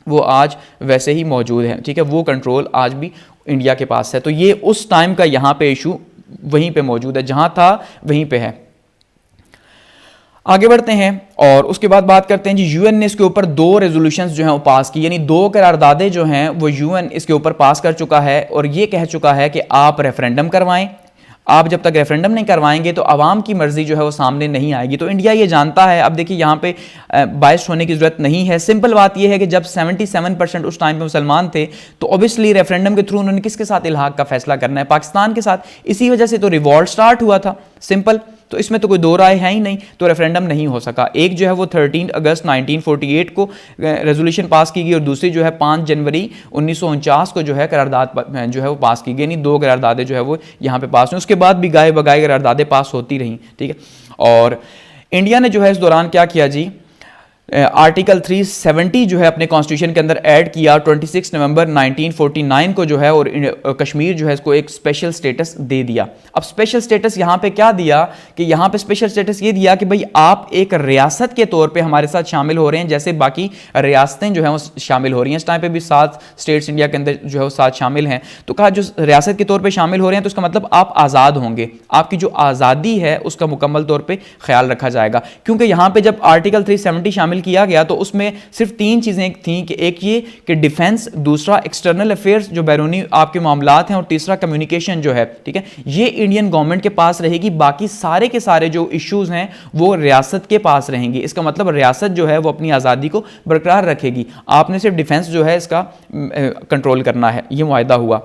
S1: वो आज वैसे ही मौजूद है, ठीक है, वो कंट्रोल आज भी इंडिया के पास है। तो ये उस टाइम का यहाँ पे इशू वहीं पे मौजूद है, जहाँ था वहीं पे है। आगे बढ़ते हैं और उसके बाद बात करते हैं जी, यूएन ने इसके ऊपर 2 रेजोल्यूशंस जो हैं वो पास की, यानी 2 करारदादे जो हैं वो यूएन इसके ऊपर पास कर चुका है और ये कह चुका है कि आप रेफरेंडम करवाएं। आप जब तक रेफरेंडम नहीं करवाएंगे तो आवाम की मर्जी जो है वो सामने नहीं आएगी। तो इंडिया ये जानता है। अब देखिए यहाँ पे बायस्ड होने की ज़रूरत नहीं है। सिंपल बात ये है कि जब 77% उस टाइम पे मुसलमान थे तो ऑब्वियसली रेफरेंडम के थ्रू उन्होंने किसके साथ इल्हाक का फैसला करना है, पाकिस्तान के साथ। इसी वजह से तो रिवॉल्ट स्टार्ट हुआ था, सिंपल। तो इसमें तो कोई दो राय है ही नहीं, तो रेफरेंडम नहीं हो सका। एक जो है वो 13 अगस्त 1948 को रेजोल्यूशन पास की गई और दूसरी जो है 5 जनवरी 1949 को जो है करारदाद जो है वो पास की गई। यानी 2 करारदादें जो है वो यहाँ पे पास हुई। उसके बाद भी गाए बगाए करारदादें पास होती रहीं, ठीक है। और इंडिया ने जो है इस दौरान क्या किया जी, आर्टिकल 370 जो है अपने कॉन्स्टिट्यूशन के अंदर ऐड किया 26 नवंबर 1949 को जो है, और कश्मीर जो है इसको एक स्पेशल स्टेटस दे दिया। अब स्पेशल स्टेटस यहाँ पे क्या दिया कि यहाँ पे स्पेशल स्टेटस ये दिया कि भाई आप एक रियासत के तौर पे हमारे साथ शामिल हो रहे हैं, जैसे बाकी रियासतें जो हैं वो शामिल हो रही हैं। इस टाइम पे भी 7 स्टेट्स इंडिया के अंदर जो है वो 7 शामिल हैं। तो कहा जो रियासत के तौर पर शामिल हो रहे हैं तो इसका मतलब आप आज़ाद होंगे, आपकी जो आज़ादी है उसका मुकम्मल तौर पर ख्याल रखा जाएगा। क्योंकि यहाँ पर जब आर्टिकल 370 शामिल किया गया तो उसमें सिर्फ 3 चीजें थीं कि एक ये कि डिफेंस, दूसरा एक्सटर्नल अफेयर्स जो बैरूनी आपके मामलात हैं, और तीसरा कम्युनिकेशन जो है, ठीक है, ये इंडियन गवर्नमेंट के पास रहेगी। बाकी सारे के सारे जो इश्यूज हैं वो रियासत के पास रहेंगी। इसका मतलब रियासत जो है वो अपनी आज़ादी को बरकरार रखेगी, आपने सिर्फ डिफेंस जो है इसका कंट्रोल करना है। ये मुआहदा हुआ।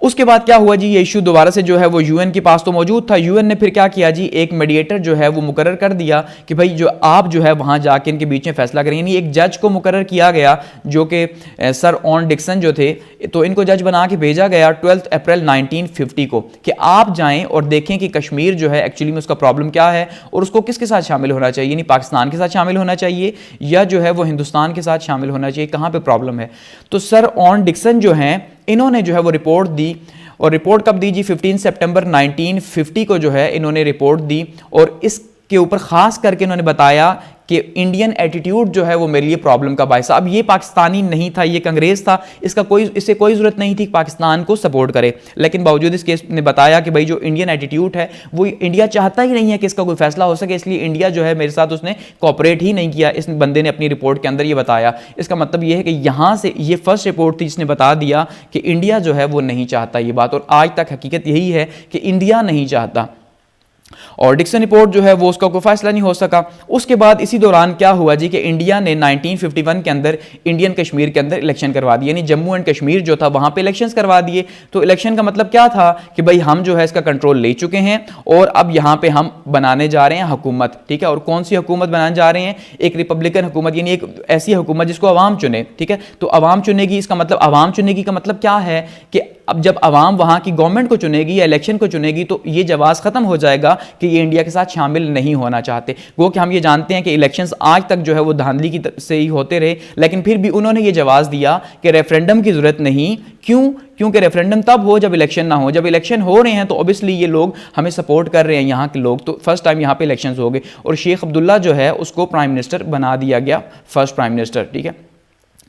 S1: उसके बाद क्या हुआ जी, ये इशू दोबारा से जो है वो यूएन के पास तो मौजूद था। यूएन ने फिर क्या किया जी, एक मीडिएटर जो है वो मुकर्रर कर दिया कि भाई जो आप जो है वहाँ जाके इनके बीच में फैसला करें। यानी एक जज को मुकर्रर किया गया जो कि सर ऑन डिक्सन जो थे, तो इनको जज बना के भेजा गया 12 अप्रैल 1950 को कि आप जाएं और देखें कि कश्मीर जो है एक्चुअली में उसका प्रॉब्लम क्या है और उसको किसके साथ शामिल होना चाहिए, यानी पाकिस्तान के साथ शामिल होना चाहिए या जो है वो हिंदुस्तान के साथ शामिल होना चाहिए, कहाँ पर प्रॉब्लम है। तो सर ऑन डिक्सन जो हैं इन्होंने जो है वो रिपोर्ट दी, और रिपोर्ट कब दी जी, 15 सितंबर 1950 को जो है इन्होंने रिपोर्ट दी। और इसके ऊपर ख़ास करके इन्होंने बताया कि इंडियन एटीट्यूड जो है वो मेरे लिए प्रॉब्लम का बायस। अब ये पाकिस्तानी नहीं था, ये कांग्रेस था, इससे कोई ज़रूरत नहीं थी पाकिस्तान को सपोर्ट करे, लेकिन बावजूद इसके ने बताया कि भाई जो इंडियन एटीट्यूड है वो इंडिया चाहता ही नहीं है कि इसका कोई फैसला हो सके, इसलिए इंडिया जो है मेरे साथ उसने कोऑपरेट ही नहीं किया। इस बंदे ने अपनी रिपोर्ट के अंदर ये बताया। इसका मतलब ये है कि यहाँ से ये फर्स्ट रिपोर्ट थी जिसने बता दिया कि इंडिया जो है वो नहीं चाहता ये बात, और आज तक हकीकत यही है कि इंडिया नहीं चाहता। और डिक्सन रिपोर्ट जो है वो उसका कोई फैसला नहीं हो सका। उसके बाद इसी दौरान क्या हुआ जी कि इंडिया ने 1951 के अंदर इंडियन कश्मीर के अंदर इलेक्शन करवा दिए, यानी जम्मू एंड कश्मीर जो था वहाँ पे इलेक्शंस करवा दिए। तो इलेक्शन का मतलब क्या था कि भाई हम जो है इसका कंट्रोल ले चुके हैं और अब यहाँ पे हम बनाने जा रहे हैं हुकूमत, ठीक है। और कौन सी हुकूमत बनाने जा रहे हैं, एक रिपब्लिकन हुकूमत, यानी एक ऐसी हुकूमत जिसको अवाम चुने, ठीक है। तो अवाम चुनेगी, इसका मतलब अवाम चुनेगी का मतलब क्या है कि अब जब अवाम वहाँ की गवर्नमेंट को चुनेगी या इलेक्शन को चुनेगी तो ये जवाब खत्म हो जाएगा कि ये इंडिया के साथ शामिल नहीं होना चाहते। वो कि हम ये जानते हैं कि इलेक्शंस आज तक जो है वो धांधली की से ही होते रहे, लेकिन फिर भी उन्होंने ये जवाब दिया कि रेफरेंडम की ज़रूरत नहीं। क्यों? क्योंकि रेफरेंडम तब हो जब इलेक्शन ना हो। जब इलेक्शन हो रहे हैं तो ऑब्वियसली ये लोग हमें सपोर्ट कर रहे हैं, यहाँ के लोग। तो फर्स्ट टाइम यहाँ पे इलेक्शंस हो गए और शेख अब्दुल्ला जो है उसको प्राइम मिनिस्टर बना दिया गया, फर्स्ट प्राइम मिनिस्टर, ठीक है।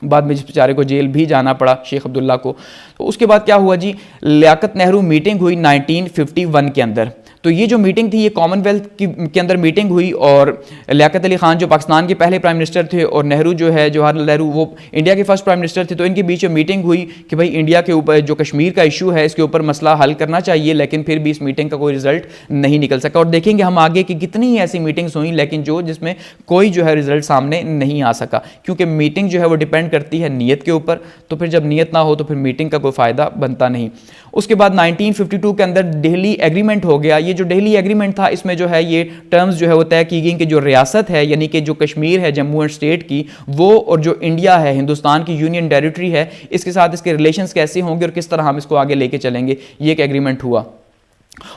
S1: बाद में जिस बेचारे को जेल भी जाना पड़ा शेख अब्दुल्ला को। तो उसके बाद क्या हुआ जी, लियाकत नेहरू मीटिंग हुई 1951 के अंदर। तो ये जो मीटिंग थी ये कॉमनवेल्थ के अंदर मीटिंग हुई, और लियाकत अली खान जो पाकिस्तान के पहले प्राइम मिनिस्टर थे और नेहरू जो है जवाहरलाल नेहरू वो इंडिया के फर्स्ट प्राइम मिनिस्टर थे। तो इनके बीच में मीटिंग हुई कि भाई इंडिया के ऊपर जो कश्मीर का इशू है इसके ऊपर मसला हल करना चाहिए, लेकिन फिर भी इस मीटिंग का कोई रिजल्ट नहीं निकल सका। और देखेंगे हम आगे कि कितनी ऐसी मीटिंग्स हुई लेकिन जिसमें कोई जो है रिजल्ट सामने नहीं आ सका, क्योंकि मीटिंग जो है वो डिपेंड करती है नीयत के ऊपर। तो फिर जब नीयत ना हो तो फिर मीटिंग का कोई फ़ायदा बनता नहीं। उसके बाद 1952 के अंदर दिल्ली एग्रीमेंट हो गया। ये जो दिल्ली एग्रीमेंट था इसमें जो है ये टर्म्स जो है वो तय की गई कि जो रियासत है यानी कि जो कश्मीर है जम्मू एंड स्टेट की, वो और जो इंडिया है हिंदुस्तान की यूनियन टेरिटरी है, इसके साथ इसके रिलेशंस कैसे होंगे और किस तरह हम इसको आगे लेके चलेंगे, ये एक एग्रीमेंट हुआ।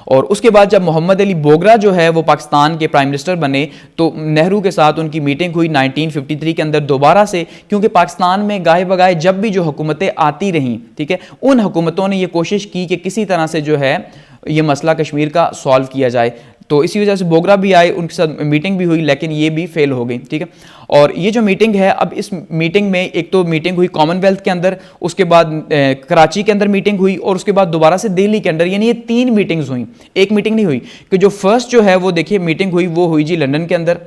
S1: और उसके बाद जब मोहम्मद अली बोगरा जो है वो पाकिस्तान के प्राइम मिनिस्टर बने तो नेहरू के साथ उनकी मीटिंग हुई 1953 के अंदर दोबारा से, क्योंकि पाकिस्तान में गाहे बगाए जब भी जो हुकूमतें आती रहीं, ठीक है, उन हुकूमतों ने ये कोशिश की कि किसी तरह से जो है ये मसला कश्मीर का सॉल्व किया जाए। तो इसी वजह से बोगरा भी आए, उनके साथ मीटिंग भी हुई लेकिन ये भी फेल हो गई, ठीक है। और ये जो मीटिंग है, अब इस मीटिंग में एक तो मीटिंग हुई कॉमनवेल्थ के अंदर, उसके बाद कराची के अंदर मीटिंग हुई, और उसके बाद दोबारा से दिल्ली के अंदर, यानी ये 3 मीटिंग्स हुई, एक मीटिंग नहीं हुई। कि जो फर्स्ट जो है वो देखिए मीटिंग हुई वो हुई जी लंदन के अंदर,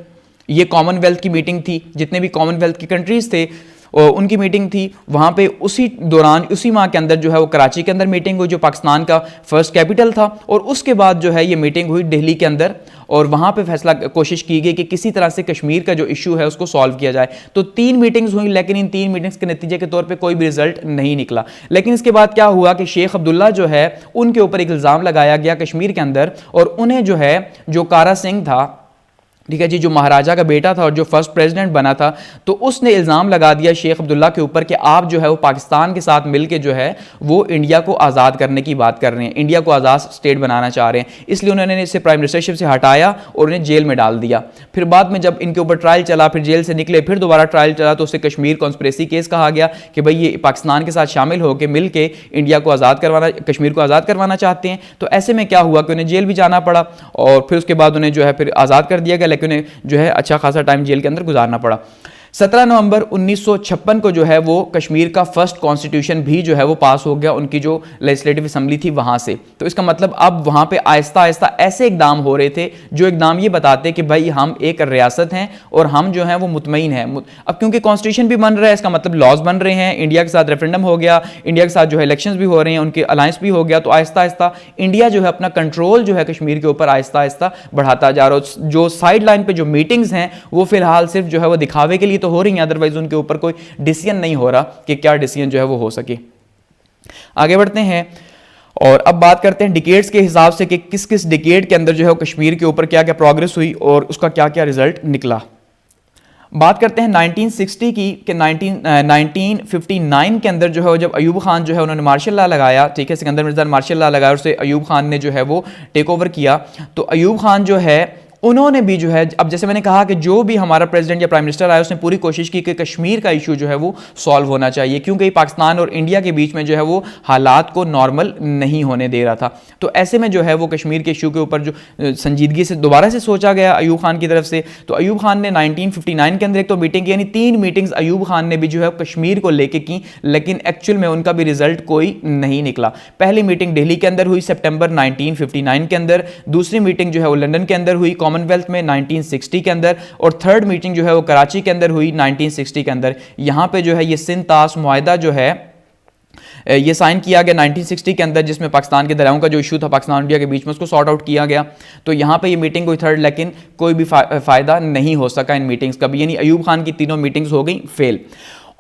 S1: ये कॉमनवेल्थ की मीटिंग थी, जितने भी कॉमनवेल्थ की कंट्रीज थे और उनकी मीटिंग थी वहाँ पे। उसी दौरान उसी माह के अंदर जो है वो कराची के अंदर मीटिंग हुई जो पाकिस्तान का फर्स्ट कैपिटल था, और उसके बाद जो है ये मीटिंग हुई दिल्ली के अंदर, और वहाँ पे फैसला कोशिश की गई कि किसी तरह से कश्मीर का जो इशू है उसको सॉल्व किया जाए। तो 3 मीटिंग्स हुई लेकिन इन 3 मीटिंग्स के नतीजे के तौर पे कोई भी रिजल्ट नहीं निकला। लेकिन इसके बाद क्या हुआ कि शेख अब्दुल्ला जो है उनके ऊपर एक इल्ज़ाम लगाया गया कश्मीर के अंदर, और उन्हें जो है जो कारा सिंह था, ठीक है जी, जो महाराजा का बेटा था और जो फर्स्ट प्रेसिडेंट बना था, तो उसने इल्ज़ाम लगा दिया शेख अब्दुल्ला के ऊपर कि आप जो है वो पाकिस्तान के साथ मिलके जो है वो इंडिया को आज़ाद करने की बात कर रहे हैं, इंडिया को आज़ाद स्टेट बनाना चाह रहे हैं। इसलिए उन्होंने इसे प्राइम मिनिस्टरशिप से हटाया और उन्हें जेल में डाल दिया। फिर बाद में जब इनके ऊपर ट्रायल चला, फिर जेल से निकले, फिर दोबारा ट्रायल चला, तो उसे कश्मीर कॉन्स्पिरेसी केस कहा गया कि भाई ये पाकिस्तान के साथ शामिल होकर मिल के इंडिया को आज़ाद करवाना, कश्मीर को आज़ाद करवाना चाहते हैं। तो ऐसे में क्या हुआ कि उन्हें जेल भी जाना पड़ा, और फिर उसके बाद उन्हें जो है फिर आज़ाद कर दिया गया, लेकिन उन्हें जो है अच्छा खासा टाइम जेल के अंदर गुजारना पड़ा। 17 नवंबर 1956 को जो है वो कश्मीर का फर्स्ट कॉन्स्टिट्यूशन भी जो है वो पास हो गया, उनकी जो लेजिस्लेटिव असेंबली थी वहाँ से। तो इसका मतलब अब वहाँ पे आहिस्ता आहिस्ता ऐसे इकदाम हो रहे थे जो इकदाम ये बताते कि भाई हम एक रियासत हैं और हम जो हैं वो मुतमईन हैं। अब क्योंकि कॉन्स्टिट्यूशन भी बन रहा है, इसका मतलब लॉज बन रहे हैं, इंडिया के साथ रेफरेंडम हो गया, इंडिया के साथ जो है इलेक्शन भी हो रहे हैं, उनके अलायंस भी हो गया, तो आहिस्ता आहिस्ता इंडिया जो है अपना कंट्रोल जो है कश्मीर के ऊपर आहिस्ता आहिस्ता बढ़ाता जा रहा है। जो साइड लाइन पर जो मीटिंग्स हैं वो फिलहाल सिर्फ जो है वो दिखावे के लिए तो हो रही हैं, अदरवाइज उनके ऊपर कोई डिसीजन नहीं हो रहा कि क्या डिसीजन जो है वो हो सके। आगे बढ़ते हैं और अब बात करते हैं डिकेड्स के हिसाब से कि किस किस डिकेड के अंदर जो है कश्मीर के ऊपर क्या क्या प्रोग्रेस हुई और उसका क्या क्या रिजल्ट निकला। बात करते हैं 1960 की कि 1959 के अंदर जो है जब अयूब खान जो है उन्होंने मार्शल लॉ लगाया, ठीक है, सिकंदर मिर्जा ने मार्शल लॉ लगाया, उससे अयूब खान ने जो है वो टेक ओवर किया। तो अयूब खान जो है उन्होंने भी जो है, अब जैसे मैंने कहा कि जो भी हमारा प्रेसिडेंट या प्राइम मिनिस्टर आया उसने पूरी कोशिश की कि कश्मीर का इशू जो है वो सॉल्व होना चाहिए, क्योंकि पाकिस्तान और इंडिया के बीच में जो है वो हालात को नॉर्मल नहीं होने दे रहा था। तो ऐसे में जो है वो कश्मीर के इशू के ऊपर जो संजीदगी से दोबारा से सोचा गया अयूब खान की तरफ से। तो अयूब खान ने 1959 के अंदर एक तो मीटिंग की, यानी 3 मीटिंग्स अयूब खान ने भी जो है कश्मीर को लेके की, लेकिन एक्चुअल में उनका भी रिजल्ट कोई नहीं निकला। पहली मीटिंग दिल्ली के अंदर हुई सितंबर 1959 के अंदर, दूसरी मीटिंग जो है वो लंदन के अंदर हुई कॉमनवेल्थ में 1960 के अंदर, और थर्ड मीटिंग जो है वो कराची के अंदर हुई 1960 के अंदर। यहां पे जो है ये सिंध तास मुआहदा जो है ये साइन किया गया 1960 के अंदर, जिसमें पाकिस्तान के दरियाओं का जो इशू था पाकिस्तान इंडिया के बीच में उसको सॉर्ट आउट किया गया। तो यहाँ पे ये मीटिंग हुई थर्ड, लेकिन कोई भी फायदा नहीं हो सका इन मीटिंग्स का भी, यानी अयूब खान की तीनों मीटिंग्स हो गई फेल।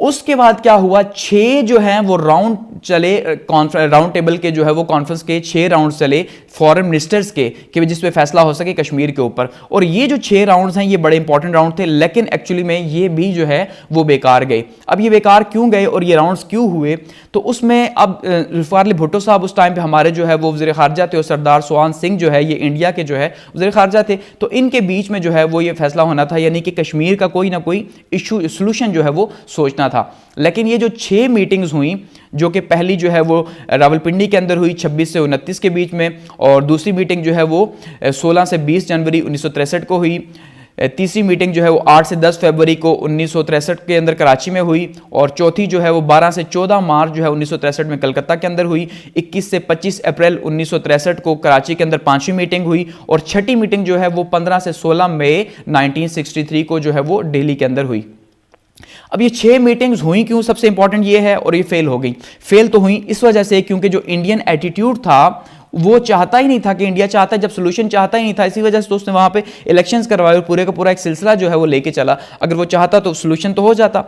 S1: उसके बाद क्या हुआ, 6 जो हैं वो राउंड चले, राउंड टेबल के जो है वो कॉन्फ्रेंस के 6 राउंड चले फॉरेन मिनिस्टर्स के, कि जिस पे फैसला हो सके कश्मीर के ऊपर। और ये जो 6 राउंड्स हैं ये बड़े इंपॉर्टेंट राउंड थे, लेकिन एक्चुअली में ये भी जो है वो बेकार गए। अब ये बेकार क्यों गए और ये राउंड्स क्यों हुए, तो उसमें अब जुल्फ़िकार अली भुट्टो साहब उस टाइम पे हमारे जो है वो वज़ीर ख़ारजा थे, और सरदार सुहान सिंह जो है ये इंडिया के जो है वज़ीर ख़ारजा थे। तो इनके बीच में जो है वो ये फैसला होना था, यानी कि कश्मीर का कोई ना कोई इशू सोल्यूशन जो है वो सोचना था। लेकिन ये जो 6 मीटिंग्स हुई, जो कि पहली जो है वो रावलपिंडी के अंदर हुई 26 से 29 के बीच में, और दूसरी मीटिंग जो है वो 16 से 20 जनवरी 1963 को हुई, तीसरी मीटिंग जो है वो 8 से 10 फरवरी को 1963 के अंदर कराची में हुई, और चौथी जो है वो 12 से 14 मार्च जो है 1963 में कलकत्ता के अंदर हुई। 21 से 25 अप्रैल 1963 को कराची के अंदर 5वीं मीटिंग हुई, और छठी मीटिंग जो है वो 15 से 16 मई 1963 को जो है वो दिल्ली के अंदर हुई। अब ये 6 मीटिंग्स हुई क्यों, सबसे इंपॉर्टेंट ये है, और ये फेल हो गई। फेल तो हुई इस वजह से क्योंकि जो इंडियन एटीट्यूड था वो चाहता ही नहीं था, कि इंडिया चाहता है जब सोल्यूशन चाहता ही नहीं था, इसी वजह से तो उसने वहां पे इलेक्शंस करवाए और पूरे का पूरा एक सिलसिला जो है वो लेके चला। अगर वो चाहता तो सोल्यूशन तो हो जाता।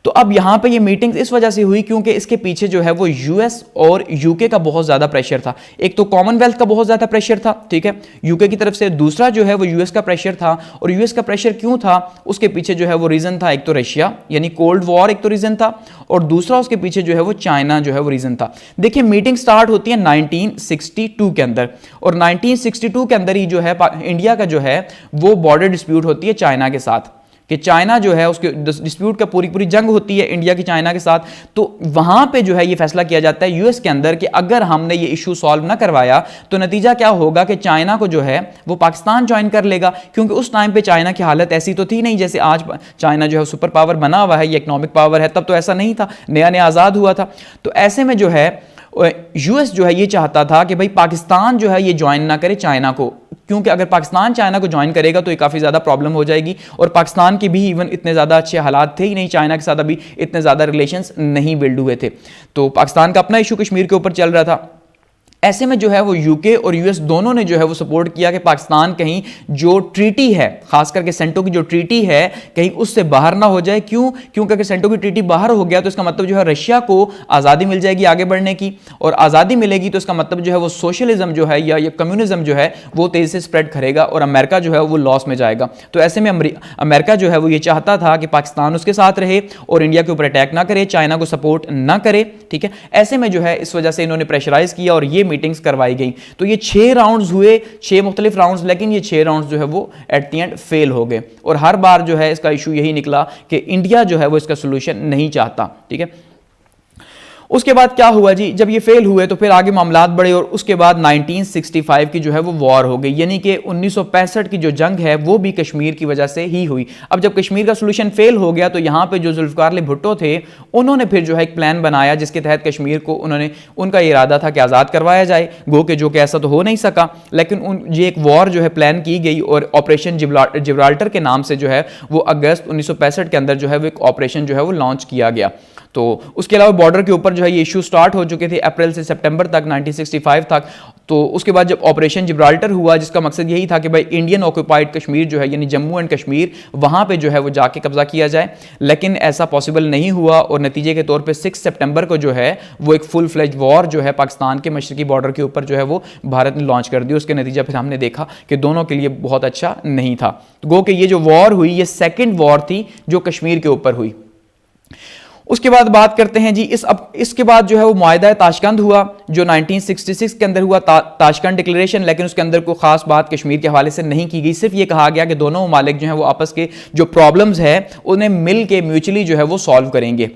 S1: तो अब यहां पे ये मीटिंग्स इस वजह से हुई क्योंकि इसके पीछे जो है वो यूएस और यूके का बहुत ज्यादा प्रेशर था। एक तो कॉमनवेल्थ का बहुत ज्यादा प्रेशर था, ठीक है, यूके की तरफ से, दूसरा जो है वो यूएस का प्रेशर था। और यूएस का प्रेशर क्यों था, उसके पीछे जो है वो रीजन था, एक तो रशिया यानी कोल्ड वॉर एक तो रीजन था, और दूसरा उसके पीछे जो है वो चाइना जो है वो रीजन था। देखिए मीटिंग स्टार्ट होती है 1962 के अंदर, और 1962 के अंदर ही जो है इंडिया का जो है वो बॉर्डर डिस्प्यूट होती है चाइना के साथ, कि चाइना जो है उसके डिस्प्यूट का पूरी जंग होती है इंडिया की चाइना के साथ। तो वहां पे जो है ये फैसला किया जाता है यूएस के अंदर कि अगर हमने ये इशू सॉल्व ना करवाया तो नतीजा क्या होगा कि चाइना को जो है वो पाकिस्तान ज्वाइन कर लेगा, क्योंकि उस टाइम पे चाइना की हालत ऐसी तो थी नहीं जैसे आज चाइना जो है सुपर पावर बना हुआ है, ये इकोनॉमिक पावर है, तब तो ऐसा नहीं था, नया नया आज़ाद हुआ था। तो ऐसे में जो है यूएस जो है ये चाहता था कि भाई पाकिस्तान जो है ये ज्वाइन ना करे चाइना को, क्योंकि अगर पाकिस्तान चाइना को ज्वाइन करेगा तो ये काफ़ी ज़्यादा प्रॉब्लम हो जाएगी। और पाकिस्तान के भी इवन इतने ज़्यादा अच्छे हालात थे ही नहीं, चाइना के साथ अभी इतने ज़्यादा रिलेशंस नहीं बिल्ड हुए थे। तो पाकिस्तान का अपना इशू कश्मीर के ऊपर चल रहा था। ऐसे में जो है वो यूके और यूएस दोनों ने जो है वो सपोर्ट किया कि पाकिस्तान कहीं जो ट्रीटी है, खास करके सेंटो की जो ट्रीटी है, कहीं उससे बाहर ना हो जाए। क्यों? क्योंकि अगर सेंटो की ट्रीटी बाहर हो गया तो इसका मतलब जो है रशिया को आज़ादी मिल जाएगी आगे बढ़ने की, और आज़ादी मिलेगी तो इसका मतलब जो है वो सोशलिज्म जो है या कम्युनिज्म जो है वो तेज़ी से स्प्रेड करेगा और अमेरिका जो है वो लॉस में जाएगा। तो ऐसे में अमेरिका जो है वो ये चाहता था कि पाकिस्तान उसके साथ रहे और इंडिया के ऊपर अटैक ना करे, चाइना को सपोर्ट ना करे, ठीक है। ऐसे में जो है इस वजह से इन्होंने प्रेशराइज किया और ये मीटिंग्स करवाई गई। तो ये 6 राउंड्स हुए, 6 मुख्तलिफ राउंड्स, लेकिन ये 6 राउंड्स जो है वो एट द एंड फेल हो गए। और हर बार जो है इसका इशू यही निकला कि इंडिया जो है वो इसका सोल्यूशन नहीं चाहता, ठीक है। उसके बाद क्या हुआ जी, जब ये फेल हुए तो फिर आगे मामलात बढ़े और उसके बाद 1965 की जो है वो वॉर हो गई, यानी कि 1965 की जो जंग है वो भी कश्मीर की वजह से ही हुई। अब जब कश्मीर का सोल्यूशन फेल हो गया तो यहाँ पे जो जुल्फ़िकार अली भुट्टो थे उन्होंने फिर जो है एक प्लान बनाया जिसके तहत कश्मीर को उनका इरादा था कि आज़ाद करवाया जाए, गो के जो कि ऐसा तो हो नहीं सका, लेकिन ये एक वॉर जो है प्लान की गई और ऑपरेशन जिब्राल्टर के नाम से जो है वो अगस्त 1965 के अंदर जो है वो एक ऑपरेशन जो है वो लॉन्च किया गया। तो उसके अलावा बॉर्डर के ऊपर जो है ये इशू स्टार्ट हो चुके थे अप्रैल से सितंबर तक 1965 तक। तो उसके बाद जब ऑपरेशन जिब्राल्टर हुआ जिसका मकसद यही था कि भाई इंडियन ऑक्यूपाइड कश्मीर जो है यानी जम्मू एंड कश्मीर वहाँ पे जो है वो जाके कब्जा किया जाए, लेकिन ऐसा पॉसिबल नहीं हुआ और नतीजे के तौर पे 6 सितंबर को जो है वो एक फुल फ्लेज वॉर जो है पाकिस्तान के मशरकी बॉर्डर के ऊपर जो है वो भारत ने लॉन्च कर दी। उसके नतीजा फिर हमने देखा कि दोनों के लिए बहुत अच्छा नहीं था। तो गो कि ये जो वॉर हुई ये सेकेंड वॉर थी जो कश्मीर के ऊपर हुई। उसके बाद बात करते हैं जी इसके बाद जो है वो मुआहिदा ताशकंद हुआ जो 1966 के अंदर हुआ, ताशकंद डिक्लेरेशन, लेकिन उसके अंदर कोई खास बात कश्मीर के हवाले से नहीं की गई। सिर्फ ये कहा गया कि दोनों ममालिक जो है वो आपस के जो प्रॉब्लम्स है उन्हें मिल के म्यूचुअली जो है वो सॉल्व करेंगे।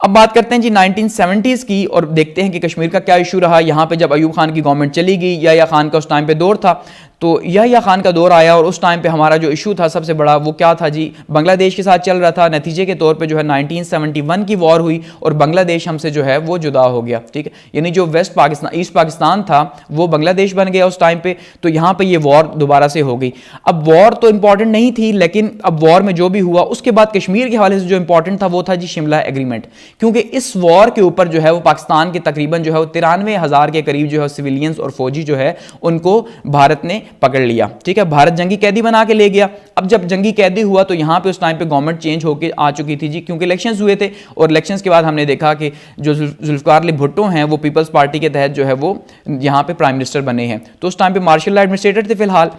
S1: अब बात करते हैं जी 1970s की और देखते हैं कि कश्मीर का क्या इशू रहा। यहाँ पे जब अयूब खान की गवर्नमेंट चली गई, या खान का उस टाइम पे दौर था, तो या खान का दौर आया और उस टाइम पे हमारा जो इशू था सबसे बड़ा वो क्या था जी, बांग्लादेश के साथ चल रहा था। नतीजे के तौर पे जो है 1971 की वॉर हुई और बांग्लादेश हमसे जो है वो जुदा हो गया, ठीक है। यानी जो वेस्ट पाकिस्तान ईस्ट पाकिस्तान था वो बांग्लादेश बन गया उस टाइम पे। तो यहाँ पे ये वॉर दोबारा से हो गई। अब वॉर तो इंपॉर्टेंट नहीं थी, लेकिन अब वॉर में जो भी हुआ उसके बाद कश्मीर के हवाले से जो इंपॉर्टेंट था वो था जी शिमला एग्रीमेंट, क्योंकि इस वॉर के ऊपर जो है वो पाकिस्तान के तकरीबन जो है वो 93,000 के करीब जो है सिविलियंस और फौजी जो है उनको भारत ने पकड़ लिया, ठीक है। भारत जंगी कैदी बना के ले गया। अब जब जंगी कैदी हुआ तो यहां पे उस टाइम पे गवर्नमेंट चेंज होके आ चुकी थी जी, क्योंकि इलेक्शंस हुए थे और इलेक्शंस के बाद हमने देखा कि जो जुल्फ़िकार अली भुट्टो हैं वो पीपल्स पार्टी के तहत जो है वो यहां पे प्राइम मिनिस्टर बने हैं। तो उस टाइम पे मार्शल लॉ एडमिनिस्ट्रेटर थे फिलहाल।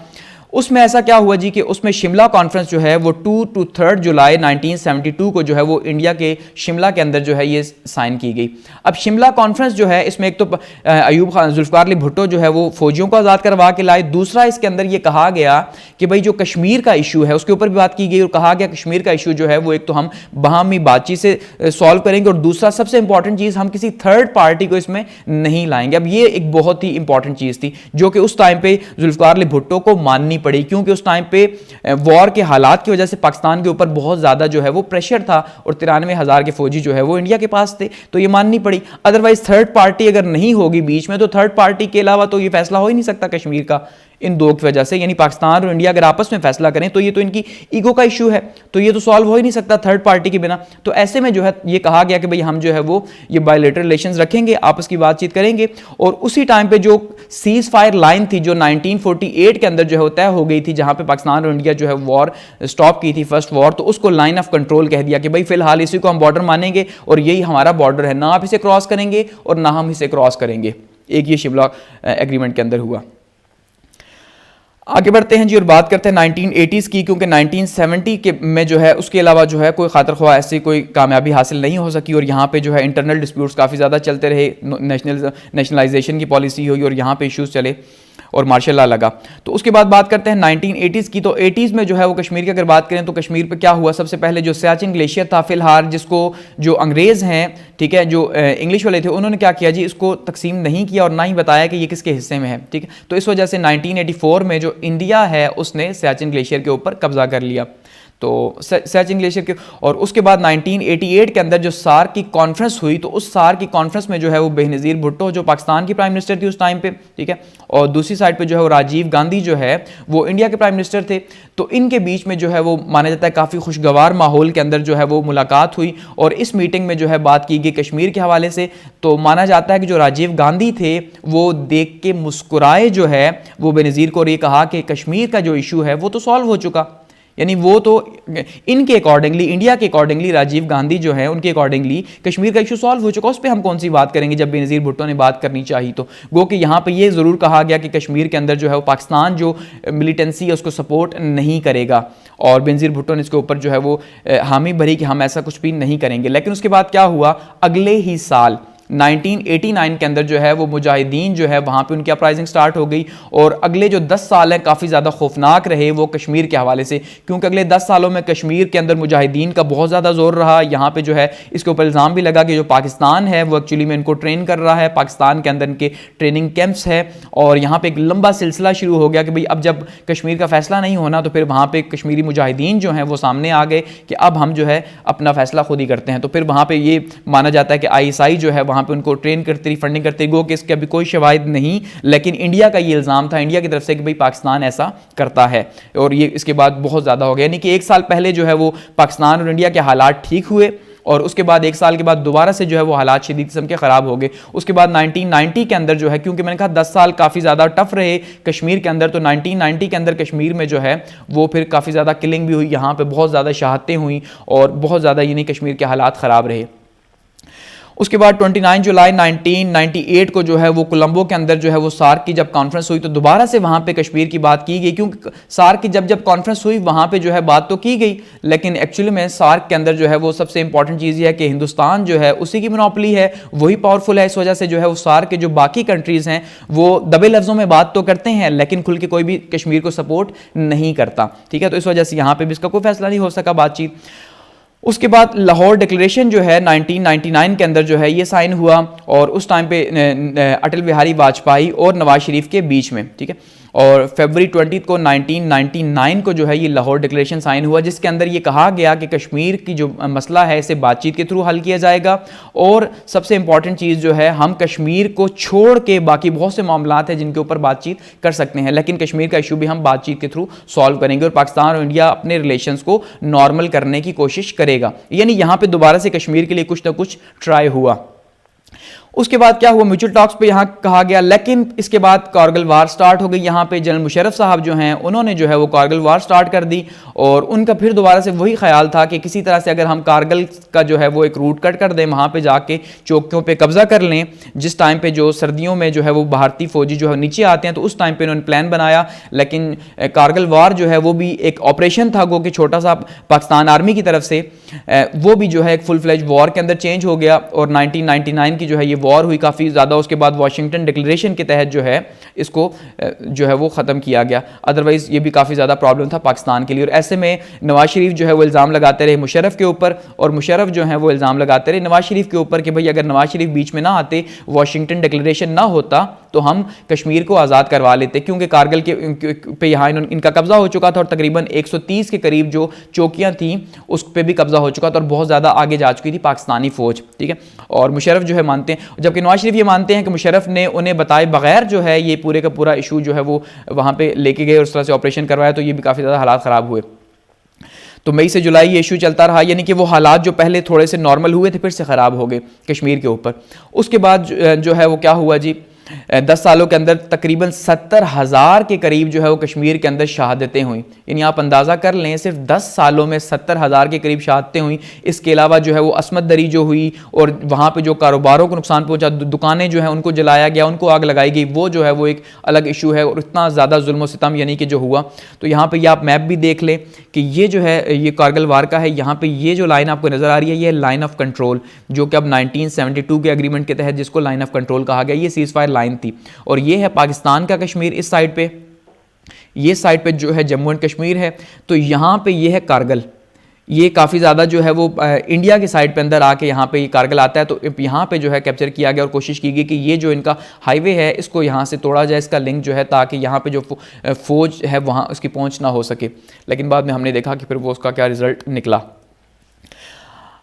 S1: उसमें ऐसा क्या हुआ जी कि उसमें शिमला कॉन्फ्रेंस जो है वो 2 to 3 जुलाई 1972 को जो है वो इंडिया के शिमला के अंदर जो है ये साइन की गई। अब शिमला कॉन्फ्रेंस जो है इसमें एक तो अयूब खान जुल्फ़िकार अली भुट्टो जो है वो फौजियों को आज़ाद करवा के लाए। दूसरा इसके अंदर ये कहा गया कि भाई जो कश्मीर का इशू है उसके ऊपर भी बात की गई और कहा गया कश्मीर का इशू जो है वो एक तो हम बाहमी बातचीत से सॉल्व करेंगे और दूसरा सबसे इंपॉर्टेंट चीज़ हम किसी थर्ड पार्टी को इसमें नहीं लाएंगे। अब ये एक बहुत ही इंपॉर्टेंट चीज़ थी जो कि उस टाइम पे जुल्फ़िकार अली भुट्टो को माननी पड़ी, क्योंकि उस टाइम पे वॉर के हालात की वजह से पाकिस्तान के ऊपर बहुत ज़्यादा जो है वो प्रेशर था और 93,000 के फौजी जो है वो इंडिया के पास थे, तो ये माननी पड़ी। अदरवाइज थर्ड पार्टी अगर नहीं होगी बीच में, तो थर्ड पार्टी के अलावा तो ये फैसला हो ही नहीं सकता कश्मीर का, इन दो की वजह से। यानी पाकिस्तान और इंडिया अगर आपस में फैसला करें तो ये तो इनकी ईगो का इशू है, तो ये तो सॉल्व हो ही नहीं सकता थर्ड पार्टी के बिना। तो ऐसे में जो है ये कहा गया कि भाई हम जो है वो ये बायलैटरल रिलेशंस रखेंगे, आपस की बातचीत करेंगे। और उसी टाइम पे जो सीज फायर लाइन थी जो 1948 के अंदर जो है तय हो गई थी, जहां पे पाकिस्तान और इंडिया जो है वॉर स्टॉप की थी, फर्स्ट वॉर, तो उसको लाइन ऑफ कंट्रोल कह दिया कि भाई फिलहाल इसी को हम बॉर्डर मानेंगे और यही हमारा बॉर्डर है, ना आप इसे क्रॉस करेंगे और ना हम इसे क्रॉस करेंगे। एक ये शिमला एग्रीमेंट के अंदर हुआ। आगे बढ़ते हैं जी और बात करते हैं 1980s की, क्योंकि 1970 के में जो है उसके अलावा जो है कोई खातिर ख्वाह ऐसी कोई कामयाबी हासिल नहीं हो सकी और यहाँ पे जो है इंटरनल डिस्प्यूट्स काफ़ी ज़्यादा चलते रहे, नेशनलाइजेशन की पॉलिसी हुई और यहाँ पे इश्यूज़ चले और मार्शल लॉ लगा। तो उसके बाद बात करते हैं 1980s की। तो 80s में जो है वो कश्मीर की अगर बात करें तो कश्मीर पे क्या हुआ, सबसे पहले जो सियाचिन ग्लेशियर था फिलहाल, जिसको जो अंग्रेज़ हैं, ठीक है, जो इंग्लिश वाले थे, उन्होंने क्या किया जी, इसको तकसीम नहीं किया और ना ही बताया कि ये किसके हिस्से में है, ठीक है। तो इस वजह से 1984 में जो इंडिया है उसने सियाचिन ग्लेशियर के ऊपर कब्जा कर लिया, तो सियाचिन ग्लेशियर के। और उसके बाद 1988 के अंदर जो सार्क की कॉन्फ्रेंस हुई, तो उस सार्क की कॉन्फ्रेंस में जो है वो बेनज़ीर भुट्टो जो पाकिस्तान की प्राइम मिनिस्टर थी उस टाइम पे, ठीक है, और दूसरी साइड पे जो है वो राजीव गांधी जो है वो इंडिया के प्राइम मिनिस्टर थे। तो इनके बीच में जो है वो माना जाता है काफ़ी खुशगवार माहौल के अंदर जो है वो मुलाकात हुई और इस मीटिंग में जो है बात की गई कश्मीर के हवाले से। तो माना जाता है कि जो राजीव गांधी थे वो देख के मुस्कुराए जो है वो बेनज़ीर को, और ये कहा कि कश्मीर का जो इशू है वो तो सॉल्व हो चुका, यानी वो तो इनके अकॉर्डिंगली, इंडिया के अकॉर्डिंगली, राजीव गांधी जो है उनके अकॉर्डिंगली कश्मीर का इशू सॉल्व हो चुका, उस पर हम कौन सी बात करेंगे जब बेनज़ीर भुट्टो ने बात करनी चाहिए। तो गो कि यहाँ पे ये ज़रूर कहा गया कि कश्मीर के अंदर जो है वो पाकिस्तान जो मिलिटेंसी है उसको सपोर्ट नहीं करेगा और बेनज़ीर भुट्टो ने इसके ऊपर जो है वो हामी भरी कि हम ऐसा कुछ भी नहीं करेंगे। लेकिन उसके बाद क्या हुआ, अगले ही साल 1989 के अंदर जो है वो मुजाहिदीन जो है वहाँ पे उनकी अपराइजिंग स्टार्ट हो गई और अगले जो 10 साल हैं काफ़ी ज़्यादा खौफनाक रहे वो कश्मीर के हवाले से, क्योंकि अगले 10 सालों में कश्मीर के अंदर मुजाहिदीन का बहुत ज़्यादा जोर रहा। यहाँ पे जो है इसके ऊपर इल्ज़ाम भी लगा कि जो पाकिस्तान है वो एक्चुअली में इनको ट्रेन कर रहा है, पाकिस्तान के अंदर इनके ट्रेनिंग कैंप्स है और यहाँ पर एक लंबा सिलसिला शुरू हो गया कि भाई अब जब कश्मीर का फैसला नहीं होना तो फिर वहाँ पर कश्मीरी मुजाहिदीन जो हैं वो सामने आ गए कि अब हम जो है अपना फैसला खुद ही करते हैं। तो फिर वहाँ पर ये माना जाता है कि ISI जो है वहाँ पे उनको ट्रेन करती रही, फंडिंग करती रही, गो कि इसके अभी कोई शवाहिद नहीं, लेकिन इंडिया का ये इल्ज़ाम था इंडिया की तरफ से कि भाई पाकिस्तान ऐसा करता है और ये इसके बाद बहुत ज़्यादा हो गया। यानी कि एक साल पहले जो है वो पाकिस्तान और इंडिया के हालात ठीक हुए और उसके बाद एक साल के बाद दोबारा से जो है वो हालात शदीद किस्म के ख़राब हो गए। उसके बाद 1990 के अंदर जो है, क्योंकि मैंने कहा 10 साल काफ़ी ज़्यादा टफ रहे कश्मीर के अंदर, तो 1990 के अंदर कश्मीर में जो है वो फिर काफ़ी ज़्यादा किलिंग भी हुई, यहाँ पे बहुत ज़्यादा शहादतें हुई और बहुत ज़्यादा यानी कश्मीर के हालात ख़राब रहे। उसके बाद 29 जुलाई 1998 को जो है वो कोलंबो के अंदर जो है वो सार्क की जब कॉन्फ्रेंस हुई तो दोबारा से वहाँ पे कश्मीर की बात की गई, क्योंकि सार्क की जब कॉन्फ्रेंस हुई वहाँ पे जो है बात तो की गई, लेकिन एक्चुअली में सार्क के अंदर जो है वो सबसे इंपॉर्टेंट चीज़ ये है कि हिंदुस्तान जो है उसी की मोनोपोली है, वही पावरफुल है। इस वजह से जो है वो सार्क के जो बाकी कंट्रीज़ हैं वो दबे लफ्ज़ों में बात तो करते हैं लेकिन खुल के कोई भी कश्मीर को सपोर्ट नहीं करता, ठीक है। तो इस वजह से यहाँ पर भी इसका कोई फैसला नहीं हो सका बातचीत। उसके बाद लाहौर डिक्लेरेशन जो है 1999 के अंदर जो है ये साइन हुआ और उस टाइम पे अटल बिहारी वाजपेयी और नवाज शरीफ के बीच में, ठीक है, और फरवरी 20 को 1999 को जो है ये लाहौर डिक्लेरेशन साइन हुआ, जिसके अंदर ये कहा गया कि कश्मीर की जो मसला है इसे बातचीत के थ्रू हल किया जाएगा और सबसे इंपॉर्टेंट चीज़ जो है हम कश्मीर को छोड़ के बाकी बहुत से मामलात हैं जिनके ऊपर बातचीत कर सकते हैं, लेकिन कश्मीर का इशू भी हम बातचीत के थ्रू सॉल्व करेंगे और पाकिस्तान और इंडिया अपने रिलेशंस को नॉर्मल करने की कोशिश करेगा। यानी यहाँ पे दोबारा से कश्मीर के लिए कुछ ना कुछ ट्राई हुआ। उसके बाद क्या हुआ, म्यूचुअल टॉक्स पे यहाँ कहा गया, लेकिन इसके बाद कारगिल वार स्टार्ट हो गई। यहाँ पे जनरल मुशर्रफ साहब जो हैं उन्होंने जो है वो कारगिल वार स्टार्ट कर दी और उनका फिर दोबारा से वही ख्याल था कि किसी तरह से अगर हम कारगिल का जो है वो एक रूट कट कर दें, वहाँ पे जाके चौकियों पे कब्जा कर लें, जिस टाइम पे जो सर्दियों में जो है वो भारतीय फौजी जो है नीचे आते हैं, तो उस टाइम पे उन्होंने प्लान बनाया। लेकिन कारगिल वार जो है वो भी एक ऑपरेशन था, गो कि छोटा सा पाकिस्तान आर्मी की तरफ से, वो भी जो है एक फुल फ्लेज वॉर के अंदर चेंज हो गया और 1999 की जो है ये वॉर हुई काफ़ी ज़्यादा। उसके बाद वाशिंगटन डिक्लेरेशन के तहत जो है इसको जो है वो ख़त्म किया गया, अदरवाइज़ ये भी काफ़ी ज़्यादा प्रॉब्लम था पाकिस्तान के लिए। और ऐसे में नवाज शरीफ जो है वो इल्ज़ाम लगाते रहे मुशर्रफ के ऊपर और मुशर्रफ जो है वो इल्ज़ाम लगाते रहे नवाज शरीफ के ऊपर कि भाई अगर नवाज शरीफ बीच में ना आते, वाशिंगटन डिक्लेरेशन ना होता, तो हम कश्मीर को आज़ाद करवा लेते, क्योंकि कारगिल के पे यहाँ इनका कब्जा हो चुका था और तकरीबन 130 के करीब जो चौकियाँ थीं उस पर भी कब्जा हो चुका था और बहुत ज़्यादा आगे जा चुकी थी पाकिस्तानी फ़ौज, ठीक है। और मुशर्रफ जो है मानते हैं, जबकि नवाज शरीफ ये मानते हैं कि मुशर्रफ ने उन्हें बताए बगैर जो है ये पूरे का पूरा इशू जो है वो वहाँ पे लेके गए और उस तरह से ऑपरेशन करवाया, तो ये भी काफ़ी ज़्यादा हालात ख़राब हुए। तो मई से जुलाई ये इशू चलता रहा, यानी कि वो हालात जो पहले थोड़े से नॉर्मल हुए थे फिर से ख़राब हो गए कश्मीर के ऊपर। उसके बाद जो है वो क्या हुआ जी, 10 सालों के अंदर तकरीबन 70,000 के करीब जो है वो कश्मीर के अंदर शहादतें हुई। यानी आप अंदाज़ा कर लें सिर्फ 10 सालों में 70,000 के करीब शहादतें हुई। इसके अलावा जो है वो असमत दरी जो हुई और वहाँ पे जो कारोबारों को नुकसान पहुँचा, दुकानें जो हैं उनको जलाया गया, उनको आग लगाई गई, वो जो है वो एक अलग इशू है। और इतना ज़्यादा जुल्म सितम यानी कि जो हुआ, तो यहाँ पर ये आप मैप भी देख लें कि ये जो है ये कारगिल वार का है। यहाँ पर ये जो लाइन आपको नज़र आ रही है ये लाइन ऑफ कंट्रोल, जो कि अब 1972 के एग्रीमेंट के तहत जिसको लाइन ऑफ कंट्रोल कहा गया, ये सीज़ फायर लाइन थी। और ये है पाकिस्तान का कश्मीर इस साइड पे, ये साइड पे जो है जम्मू एंड कश्मीर है। तो यहाँ पे ये है कारगिल, ये काफ़ी ज़्यादा जो है वो इंडिया की साइड पे अंदर आके यहाँ पे ये कारगिल आता है। तो यहाँ पे जो है कैप्चर किया गया और कोशिश की गई कि ये जो इनका हाईवे है इसको यहाँ से तोड़ा जाए, इसका लिंक जो है, ताकि यहाँ पे जो फौज है वहाँ उसकी पहुँच ना हो सके। लेकिन बाद में हमने देखा कि फिर वो उसका क्या रिजल्ट निकला।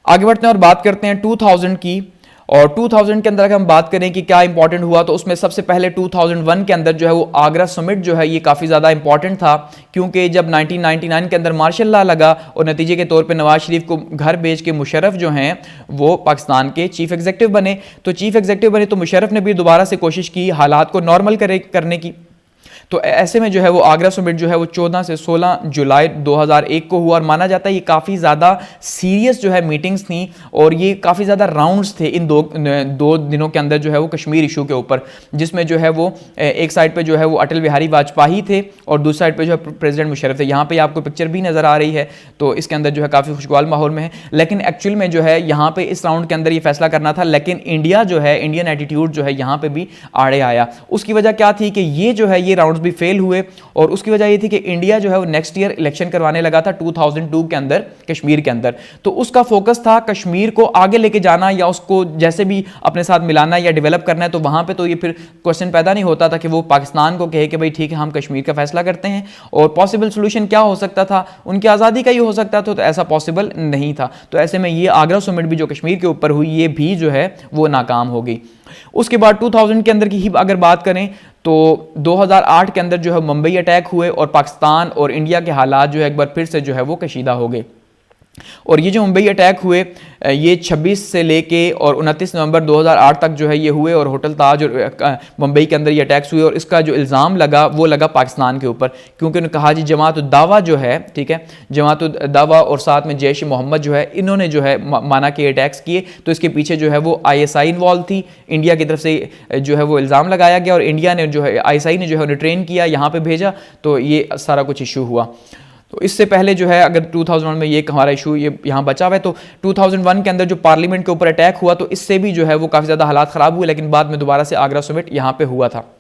S1: आगे बढ़ते हैं और बात करते हैं 2000 की। और 2000 के अंदर अगर हम बात करें कि क्या इंपॉर्टेंट हुआ, तो उसमें सबसे पहले 2001 के अंदर जो है वो आगरा समिट जो है ये काफ़ी ज़्यादा इंपॉर्टेंट था, क्योंकि जब 1999 के अंदर मार्शल लॉ लगा और नतीजे के तौर पे नवाज शरीफ को घर भेज के मुशर्रफ जो हैं वो पाकिस्तान के चीफ एग्जीक्यूटिव बने। तो चीफ एग्जीक्यूटिव बने तो मुशर्रफ ने भी दोबारा से कोशिश की हालात को नॉर्मल करने की। तो ऐसे में जो है वो आगरा समिट जो है वो 14 से 16 जुलाई 2001 को हुआ और माना जाता है ये काफ़ी ज़्यादा सीरियस जो है मीटिंग्स थी और ये काफ़ी ज़्यादा राउंड्स थे इन दो दिनों के अंदर जो है वो कश्मीर इशू के ऊपर, जिसमें जो है वो एक साइड पे जो है वो अटल बिहारी वाजपेयी थे और दूसरी साइड पे जो है प्रेसिडेंट मुशर्रफ थे। यहाँ पे आपको पिक्चर भी नज़र आ रही है, तो इसके अंदर जो है काफ़ी खुशगवार माहौल में है। लेकिन एक्चुअल में जो है यहाँ पे इस राउंड के अंदर ये फैसला करना था, लेकिन इंडिया जो है, इंडियन एटीट्यूड जो है यहाँ पे भी आड़े आया। उसकी वजह क्या थी कि ये जो है ये राउंड्स भी फेल हुए और उसकी वजह ये थी कि इंडिया जो है वो नेक्स्ट ईयर इलेक्शन करवाने लगा था 2002 के अंदर कश्मीर के अंदर। तो उसका फोकस था कश्मीर को आगे लेके जाना या उसको जैसे भी अपने साथ मिलाना या डेवलप करना है। तो वहां पे तो ये फिर क्वेश्चन पैदा नहीं होता था कि वो पाकिस्तान को कहे कि भाई ठीक है हम कश्मीर का फैसला करते हैं, और पॉसिबल सोल्यूशन क्या हो सकता था, उनकी आज़ादी का ही हो सकता था। तो ऐसा पॉसिबल नहीं था। तो ऐसे में ये आगरा समिट भी जो कश्मीर के ऊपर हुई ये भी जो है वो नाकाम हो गई। उसके बाद 2000 के अंदर की ही अगर बात करें तो 2008 के अंदर जो है मुंबई अटैक हुए और पाकिस्तान और इंडिया के हालात जो है एक बार फिर से जो है वो कशीदा हो गए। और ये जो मुंबई अटैक हुए ये 26 से लेके और 29 नवंबर 2008 तक जो है ये हुए और होटल ताज और मुंबई के अंदर ये अटैक्स हुए। और इसका जो इल्ज़ाम लगा वो लगा पाकिस्तान के ऊपर, क्योंकि उन्होंने कहा जी जमात उद दावा जो है, ठीक है, जमात उद दावा और साथ में जैश मोहम्मद जो है इन्होंने जो है माना कि अटैक्स किए, तो इसके पीछे जो है वो ISI इन्वॉल्व थी। इंडिया की तरफ से जो है वो इल्ज़ाम लगाया गया और इंडिया ने जो है ISI ने जो है उन्हें ट्रेन किया, यहाँ पर भेजा, तो ये सारा कुछ इशू हुआ। तो इससे पहले जो है अगर 2001 में ये हमारा इशू ये यहाँ बचा हुआ है, तो 2001 के अंदर जो पार्लियामेंट के ऊपर अटैक हुआ तो इससे भी जो है वो काफ़ी ज़्यादा हालात ख़राब हुए, लेकिन बाद में दोबारा से आगरा समिट यहाँ पे हुआ था।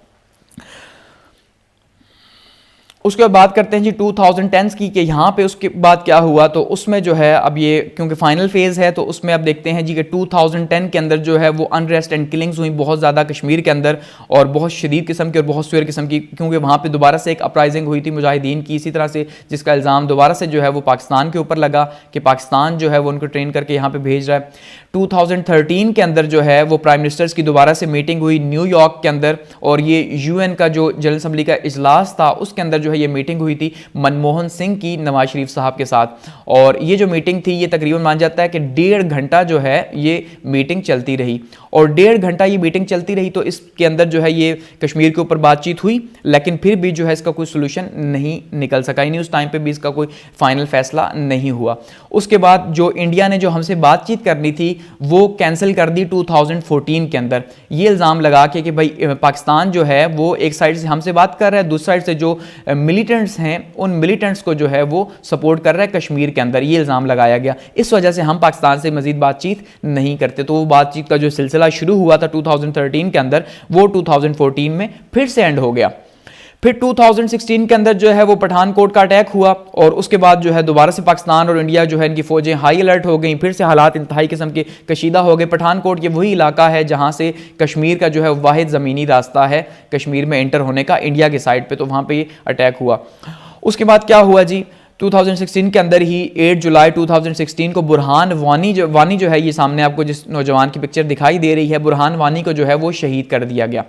S1: उसके बाद बात करते हैं जी 2010 की कि यहाँ पे उसके बाद क्या हुआ। तो उसमें जो है अब ये क्योंकि फाइनल फेज़ है तो उसमें अब देखते हैं जी कि 2010 के अंदर जो है वो अनरेस्ट एंड किलिंग्स हुई बहुत ज़्यादा कश्मीर के अंदर और बहुत शदीद किस्म की और बहुत सुअर किस्म की, क्योंकि वहाँ पे दोबारा से एक अपराइजिंग हुई थी मुजाहिदीन की इसी तरह से, जिसका इल्ज़ाम दोबारा से जो है वो पाकिस्तान के ऊपर लगा कि पाकिस्तान जो है वो उनको ट्रेन करके यहाँ पर भेज रहा है। 2013 के अंदर जो है वो प्राइम मिनिस्टर्स की दोबारा से मीटिंग हुई न्यूयॉर्क के अंदर और ये UN का जो जनरल असम्बली का इजलास था उसके अंदर जो है ये मीटिंग हुई थी मनमोहन सिंह की नवाज शरीफ साहब के साथ। और ये जो मीटिंग थी ये तकरीबन मान जाता है कि 1.5 घंटा जो है ये मीटिंग चलती रही और 1.5 घंटा ये मीटिंग चलती रही। तो इसके अंदर जो है ये कश्मीर के ऊपर बातचीत हुई, लेकिन फिर भी जो है इसका कोई सोल्यूशन नहीं निकल सका, यानी उस टाइम पे भी इसका कोई फाइनल फैसला नहीं हुआ। उसके बाद जो इंडिया ने जो हमसे बातचीत करनी थी वो कैंसिल कर दी 2014 के अंदर, ये इल्ज़ाम लगा के कि भाई पाकिस्तान जो है वो एक साइड से हमसे बात कर रहा है, दूसरी साइड से जो मिलिटेंट्स हैं उन मिलिटेंट्स को जो है वो सपोर्ट कर रहा है कश्मीर के अंदर, ये इल्ज़ाम लगाया गया। इस वजह से हम पाकिस्तान से मजीद बातचीत नहीं करते। तो वो बातचीत का जो सिलसिला शुरू हुआ था 2013 के अंदर वो 2014 में फिर से एंड हो गया। फिर 2016 के अंदर जो है वो पठानकोट का अटैक हुआ और उसके बाद जो है दोबारा से पाकिस्तान और इंडिया जो है इनकी फौजें हाई अलर्ट हो गई, फिर से हालात इंतहाई किस्म के कशीदा हो गए। पठानकोट ये वही इलाका है जहां से कश्मीर का जो है वाहिद ज़मीनी रास्ता है कश्मीर में एंटर होने का इंडिया के साइड पे, तो वहां पे ये अटैक हुआ। उसके बाद क्या हुआ जी, 2016 के अंदर ही 8 जुलाई 2016 को बुरहान वानी जो है, ये सामने आपको जिस नौजवान की पिक्चर दिखाई दे रही है, बुरहान वानी को जो है वो शहीद कर दिया गया।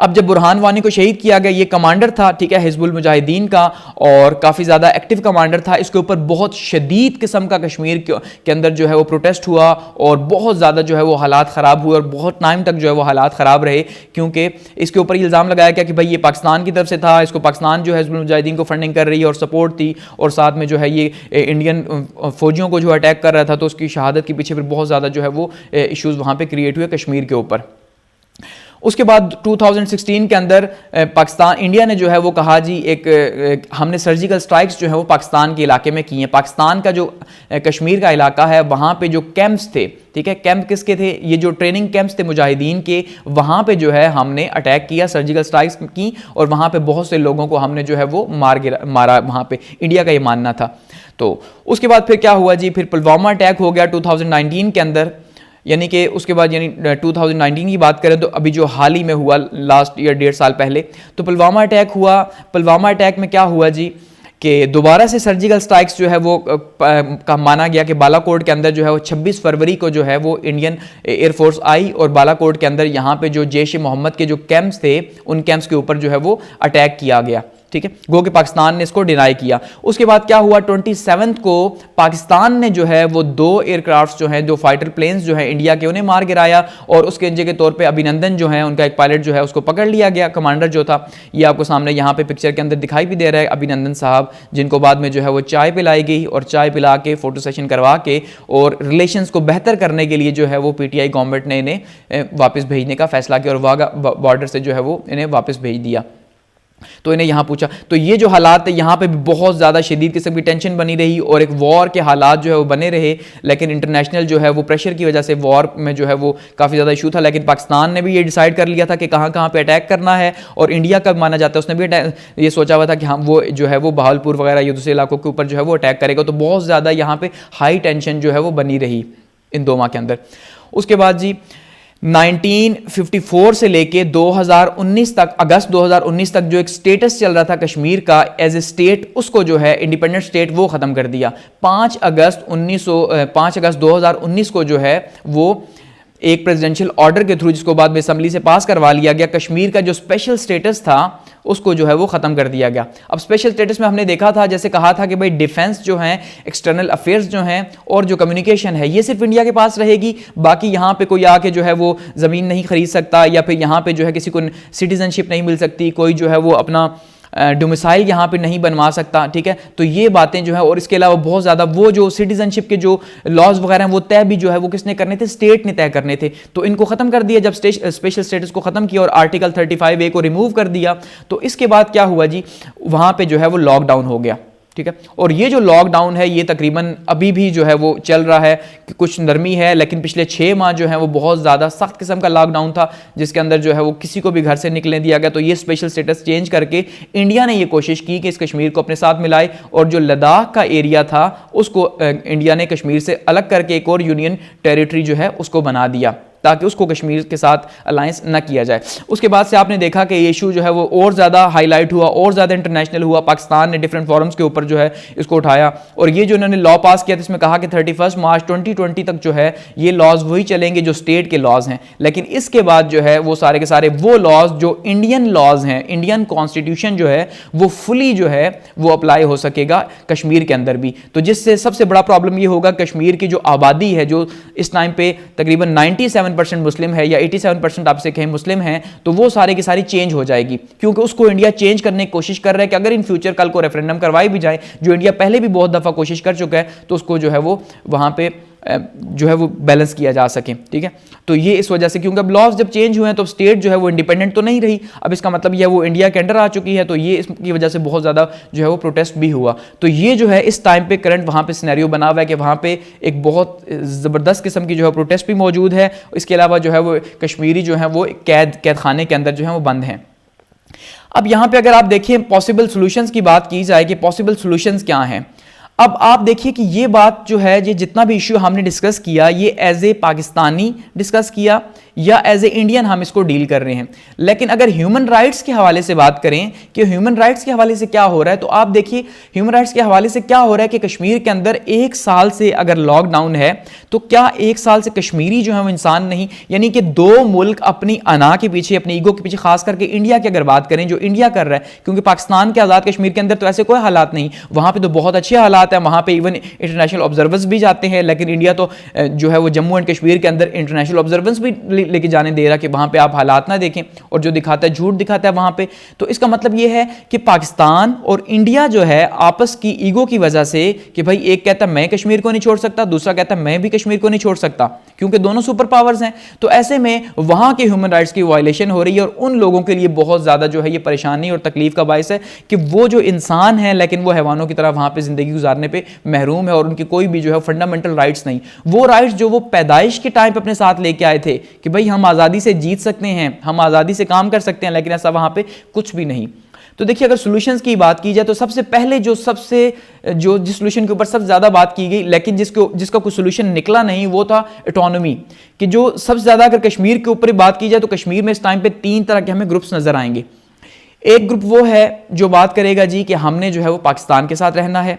S1: अब जब बुरहान वानी को शहीद किया गया, ये कमांडर था, ठीक है, हिजबुल मुजाहिदीन का, और काफ़ी ज़्यादा एक्टिव कमांडर था। इसके ऊपर बहुत शदीद किस्म का कश्मीर के अंदर जो है वो प्रोटेस्ट हुआ और बहुत ज़्यादा जो है वो हालात ख़राब हुए और बहुत टाइम तक जो है वो हालात ख़राब रहे, क्योंकि इसके ऊपर इल्ज़ाम लगाया गया कि भाई ये पाकिस्तान की तरफ से था, इसको पाकिस्तान जो है हिजबुल मुजाहिदीन को फंडिंग कर रही है और सपोर्ट थी, और साथ में जो है ये इंडियन फ़ौजियों को जो अटैक कर रहा था, तो उसकी शहादत के पीछे फिर बहुत ज़्यादा जो है वो इशूज़ वहाँ पर क्रिएट हुए कश्मीर के ऊपर। उसके बाद 2016 के अंदर पाकिस्तान इंडिया ने जो है वो कहा जी हमने सर्जिकल स्ट्राइक्स जो है वो पाकिस्तान के इलाके में की हैं। पाकिस्तान का जो कश्मीर का इलाका है वहाँ पे जो कैंप्स थे, ठीक है, कैंप किसके थे, ये जो ट्रेनिंग कैंप्स थे मुजाहिदीन के, वहाँ पे जो है हमने अटैक किया, सर्जिकल स्ट्राइक्स की, और वहाँ पे बहुत से लोगों को हमने जो है वो मारा वहाँ पे, इंडिया का ये मानना था। तो उसके बाद फिर क्या हुआ जी, फिर पुलवामा अटैक हो गया 2019 के अंदर, यानी कि उसके बाद यानी 2019 की बात करें तो अभी जो हाल ही में हुआ लास्ट ईयर 1.5 साल पहले, तो पुलवामा अटैक हुआ। पुलवामा अटैक में क्या हुआ जी कि दोबारा से सर्जिकल स्ट्राइक्स जो है वो का माना गया कि बालाकोट के अंदर जो है वो 26 फरवरी को जो है वो इंडियन एयरफोर्स आई और बालाकोट के अंदर यहाँ पे जो जैश ए मोहम्मद के जो कैंप्स थे उन कैंप्स के ऊपर जो है वो अटैक किया गया, ठीक है, गो कि पाकिस्तान ने इसको डिनाई किया। उसके बाद क्या हुआ, 27 को पाकिस्तान ने जो है वो 2 एयरक्राफ्ट जो हैं, 2 फाइटर प्लेन्स जो हैं इंडिया के, उन्हें मार गिराया, और उसके नतीजे के तौर पे अभिनंदन जो है उनका एक पायलट जो है उसको पकड़ लिया गया, कमांडर जो था, ये आपको सामने यहाँ पे पिक्चर के अंदर दिखाई भी दे रहा है, अभिनंदन साहब, जिनको बाद में जो है वो चाय पिलाई गई और चाय पिला के फोटो सेशन करवा के और रिलेशंस को बेहतर करने के लिए जो है वो पीटीआई गवर्नमेंट ने इन्हें वापस भेजने का फैसला किया और वाघा बॉर्डर से जो है वो इन्हें वापस भेज दिया। तो इन्हें यहाँ पूछा, तो ये जो हालात है यहाँ पे भी बहुत ज़्यादा शदीद किस्म की टेंशन बनी रही और एक वॉर के हालात जो है वो बने रहे, लेकिन इंटरनेशनल जो है वो प्रेशर की वजह से वॉर में जो है वो काफ़ी ज़्यादा इशू था। लेकिन पाकिस्तान ने भी ये डिसाइड कर लिया था कि कहाँ कहाँ पे अटैक करना है, और इंडिया का माना जाता है उसने भी ये सोचा हुआ था कि हम वो जो है वो बहावलपुर वगैरह या दूसरे इलाकों के ऊपर जो है वो अटैक करेगा। तो बहुत ज़्यादा यहाँ पर हाई टेंशन जो है वो बनी रही इन 2 माह के अंदर। उसके बाद जी 1954 से लेके 2019 तक, अगस्त 2019 तक जो एक स्टेटस चल रहा था कश्मीर का एज ए स्टेट, उसको जो है इंडिपेंडेंट स्टेट वो ख़त्म कर दिया। 5 अगस्त 2019 को जो है वो एक प्रेसिडेंशियल ऑर्डर के थ्रू, जिसको बाद में असेंबली से पास करवा लिया गया, कश्मीर का जो स्पेशल स्टेटस था उसको जो है वो ख़त्म कर दिया गया। अब स्पेशल स्टेटस में हमने देखा था, जैसे कहा था कि भाई डिफेंस जो है, एक्सटर्नल अफेयर्स जो हैं और जो कम्युनिकेशन है, ये सिर्फ इंडिया के पास रहेगी, बाकी यहाँ पे कोई आके जो है वो ज़मीन नहीं खरीद सकता, या फिर यहाँ पे जो है किसी को सिटीजनशिप नहीं मिल सकती, कोई जो है वो अपना डोमिसाइल यहाँ पे नहीं बनवा सकता, ठीक है। तो ये बातें जो है, और इसके अलावा बहुत ज़्यादा वो जो सिटीजनशिप के जो लॉज वगैरह हैं वो तय भी जो है वो किसने करने थे, स्टेट ने तय करने थे। तो इनको ख़त्म कर दिया, जब स्पेशल स्टेटस को ख़त्म किया और आर्टिकल 35A को रिमूव कर दिया, तो इसके बाद क्या हुआ जी, वहाँ पे जो है वो लॉकडाउन हो गया, ठीक है। और ये जो लॉकडाउन है ये तकरीबन अभी भी जो है वो चल रहा है, कि कुछ नरमी है, लेकिन पिछले 6 माह जो है वो बहुत ज़्यादा सख्त किस्म का लॉकडाउन था, जिसके अंदर जो है वो किसी को भी घर से निकलने दिया गया। तो ये स्पेशल स्टेटस चेंज करके इंडिया ने ये कोशिश की कि इस कश्मीर को अपने साथ मिलाए, और जो लद्दाख का एरिया था उसको इंडिया ने कश्मीर से अलग करके एक और यूनियन टेरिटरी जो है उसको बना दिया, ताकि उसको कश्मीर के साथ अलायंस न किया जाए। उसके बाद से आपने देखा कि ये इशू जो है वो और ज़्यादा हाईलाइट हुआ, और ज़्यादा इंटरनेशनल हुआ, पाकिस्तान ने डिफरेंट फोरम्स के ऊपर जो है इसको उठाया, और ये जो उन्होंने लॉ पास किया था इसमें कहा कि 31 मार्च 2020 तक जो है ये लॉज वही चलेंगे जो स्टेट के लॉज हैं, लेकिन इसके बाद जो है वो सारे के सारे वो लॉज जो इंडियन लॉज हैं, इंडियन कॉन्स्टिट्यूशन जो है वो फुली जो है वो अप्लाई हो सकेगा कश्मीर के अंदर भी। तो जिससे सबसे बड़ा प्रॉब्लम ये होगा, कश्मीर की जो आबादी है जो इस टाइम पे तकरीबन 97% मुस्लिम है या 87% आपसे कहें मुस्लिम हैं, तो वो सारे की सारी चेंज हो जाएगी, क्योंकि उसको इंडिया चेंज करने की कोशिश कर रहा है कि अगर इन फ्यूचर कल को रेफरेंडम करवाई भी जाए, जो इंडिया पहले भी बहुत दफ़ा कोशिश कर चुका है, तो उसको जो है वो वहाँ पे जो है वो बैलेंस किया जा सके, ठीक है। तो ये इस वजह से, क्योंकि अब लॉज जब चेंज हुए हैं तो स्टेट जो है वो इंडिपेंडेंट तो नहीं रही, अब इसका मतलब ये वो इंडिया के अंडर आ चुकी है, तो ये इसकी वजह से बहुत ज़्यादा जो है वो प्रोटेस्ट भी हुआ। तो ये जो है इस टाइम पे करंट वहाँ पे सिनेरियो बना हुआ है कि वहाँ पे एक बहुत ज़बरदस्त किस्म की जो है प्रोटेस्ट भी मौजूद है। इसके अलावा जो है वो कश्मीरी जो है वो कैद खाने के अंदर जो है वो बंद हैं। अब यहां पे अगर आप देखिए पॉसिबल सॉल्यूशंस की बात की जाए कि पॉसिबल सॉल्यूशंस क्या हैं, अब आप देखिए कि ये बात जो है, ये जितना भी इश्यू हमने डिस्कस किया, ये एज ए पाकिस्तानी डिस्कस किया या एज ए इंडियन हम इसको डील कर रहे हैं। लेकिन अगर ह्यूमन राइट्स के हवाले से बात करें कि ह्यूमन राइट्स के हवाले से क्या हो रहा है, तो आप देखिए ह्यूमन राइट्स के हवाले से क्या हो रहा है कि कश्मीर के अंदर 1 साल से अगर लॉकडाउन है, तो क्या 1 साल से कश्मीरी जो है वो इंसान नहीं, यानी कि 2 मुल्क अपनी अना के पीछे, अपनी ईगो के पीछे, खास करके इंडिया की अगर बात करें, जो इंडिया कर रहा है, क्योंकि पाकिस्तान के आज़ाद कश्मीर के अंदर तो ऐसे कोई हालात नहीं, वहां पर तो बहुत अच्छे हालात है, वहां पर इवन इंटरनेशनल ऑब्जर्वर्स भी जाते हैं, लेकिन इंडिया तो जो है वो जम्मू एंड कश्मीर के अंदर इंटरनेशनल ऑब्जर्वर्स भी लेके जाने दे रहा कि वहां पे आप हालात ना देखें, और जो दिखाता है झूठ दिखाता है वहां पे। तो इसका मतलब ये है कि पाकिस्तान और इंडिया जो है आपस की ईगो की वजह से, कि भाई एक कहता है मैं कश्मीर को नहीं छोड़ सकता, दूसरा कहता है मैं भी कश्मीर को नहीं छोड़ सकता, क्योंकि दोनों सुपर पावर्स हैं। तो ऐसे में वहां के ह्यूमन राइट्स की वायलेशन हो रही है, और उन लोगों के लिए बहुत ज्यादा जो है ये परेशानी और तकलीफ का बायस है कि वो जो इंसान है लेकिन वो हैवानों की तरह वहां पे जिंदगी गुजारने पे महरूम है, और उनकी कोई भी जो है फंडामेंटल राइट्स नहीं, वो राइट्स जो वो पैदाइश के टाइम पे अपने साथ लेके आए थे कि भाई हम आजादी से जीत सकते हैं, हम आजादी से काम कर सकते हैं, लेकिन ऐसा वहां पे कुछ भी नहीं। तो देखिए अगर सॉल्यूशंस की बात की जाए, तो सबसे पहले जिस सॉल्यूशन के ऊपर सबसे ज्यादा बात की गई लेकिन जिसका कोई सॉल्यूशन निकला नहीं, वो था ऑटोनॉमी, कि जो सबसे ज्यादा अगर कश्मीर के ऊपर बात की जाए, तो कश्मीर में इस टाइम पे 3 तरह के हमें ग्रुप्स नजर आएंगे। एक ग्रुप वो है जो बात करेगा जी कि हमने जो है वो पाकिस्तान के साथ रहना है।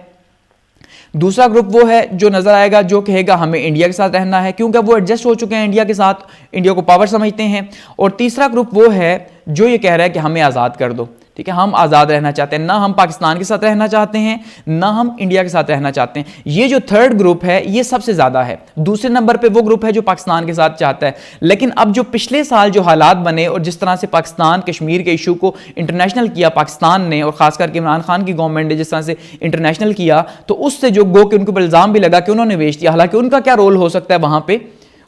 S1: दूसरा ग्रुप वो है जो नजर आएगा जो कहेगा हमें इंडिया के साथ रहना है, क्योंकि वो एडजस्ट हो चुके हैं इंडिया के साथ, इंडिया को पावर समझते हैं। और तीसरा ग्रुप वो है जो ये कह रहा है कि हमें आज़ाद कर दो, ठीक है, हम आज़ाद रहना चाहते हैं, ना हम पाकिस्तान के साथ रहना चाहते हैं, ना हम इंडिया के साथ रहना चाहते हैं। ये जो थर्ड ग्रुप है ये सबसे ज़्यादा है। दूसरे नंबर पे वो ग्रुप है जो पाकिस्तान के साथ चाहता है। लेकिन अब जो पिछले साल जो हालात बने और जिस तरह से पाकिस्तान कश्मीर के इशू को इंटरनेशनल किया पाकिस्तान ने, और खासकर के इमरान खान की गवर्नमेंट ने जिस तरह से इंटरनेशनल किया, तो उससे जो गो के उनके ऊपर इल्ज़ाम भी लगा कि उन्होंने बेच दिया। हालांकि उनका क्या रोल हो सकता है वहां पर,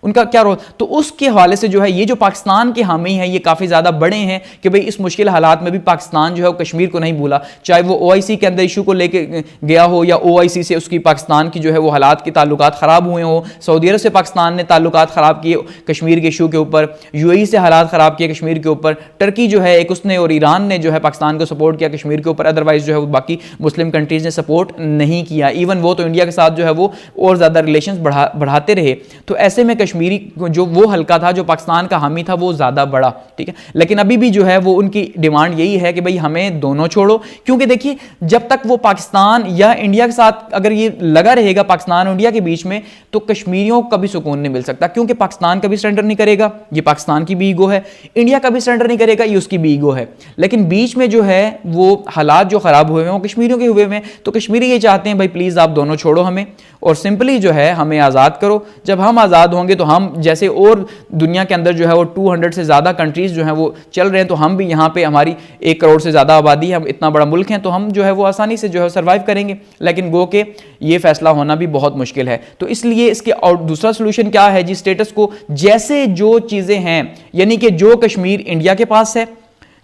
S1: उनका क्या रोल, तो उसके हवाले से जो है ये जो पाकिस्तान के हामी हैं ये काफ़ी ज़्यादा बड़े हैं कि भाई इस मुश्किल हालात में भी पाकिस्तान जो है वो कश्मीर को नहीं भूला, चाहे वो ओआईसी के अंदर इशू को लेके गया हो या ओआईसी से उसकी पाकिस्तान की जो है वो हालात के ताल्लुकात ख़राब हुए हो, सऊदी अरब से पाकिस्तान ने ताल्लुकात ख़राब किए कश्मीर के इशू के ऊपर, यूएई से हालात ख़राब किए कश्मीर के ऊपर, टर्की जो है एक उसने और ईरान ने जो है पाकिस्तान को सपोर्ट किया कश्मीर के ऊपर, अदरवाइज जो है वो बाकी मुस्लिम कंट्रीज़ ने सपोर्ट नहीं किया। इवन वो तो इंडिया के साथ जो है वो और ज़्यादा रिलेशन बढ़ाते रहे। तो ऐसे में कश्मीरी जो वो हल्का था जो पाकिस्तान का हामी था वो ज्यादा बड़ा, ठीक है। लेकिन अभी भी जो है वो उनकी डिमांड यही है कि भाई हमें दोनों छोड़ो, क्योंकि देखिए जब तक वो पाकिस्तान या इंडिया के साथ अगर ये लगा रहेगा पाकिस्तान और इंडिया के बीच में, तो कश्मीरियों को कभी सुकून नहीं मिल सकता, क्योंकि पाकिस्तान कभी सरेंडर नहीं करेगा, ये पाकिस्तान की भी ईगो है, इंडिया कभी सरेंडर नहीं करेगा, ये उसकी भी ईगो है। लेकिन बीच में जो है वो हालात जो खराब हुए हैं वो कश्मीरियों के हुए हैं, तो कश्मीरी ये चाहते हैं भाई प्लीज आप दोनों छोड़ो हमें, और सिंपली जो है हमें आज़ाद करो। जब हम आज़ाद होंगे तो हम जैसे और दुनिया के अंदर जो है वो 200 से ज़्यादा कंट्रीज़ जो हैं वो चल रहे हैं, तो हम भी यहाँ पे हमारी 1 करोड़ से ज़्यादा आबादी है, हम इतना बड़ा मुल्क हैं, तो हम जो है वो आसानी से जो है सर्वाइव करेंगे। लेकिन गो के ये फैसला होना भी बहुत मुश्किल है। तो इसलिए इसके और दूसरा सोल्यूशन क्या है जी, स्टेटस को जैसे जो चीज़ें हैं, यानी कि जो कश्मीर इंडिया के पास है,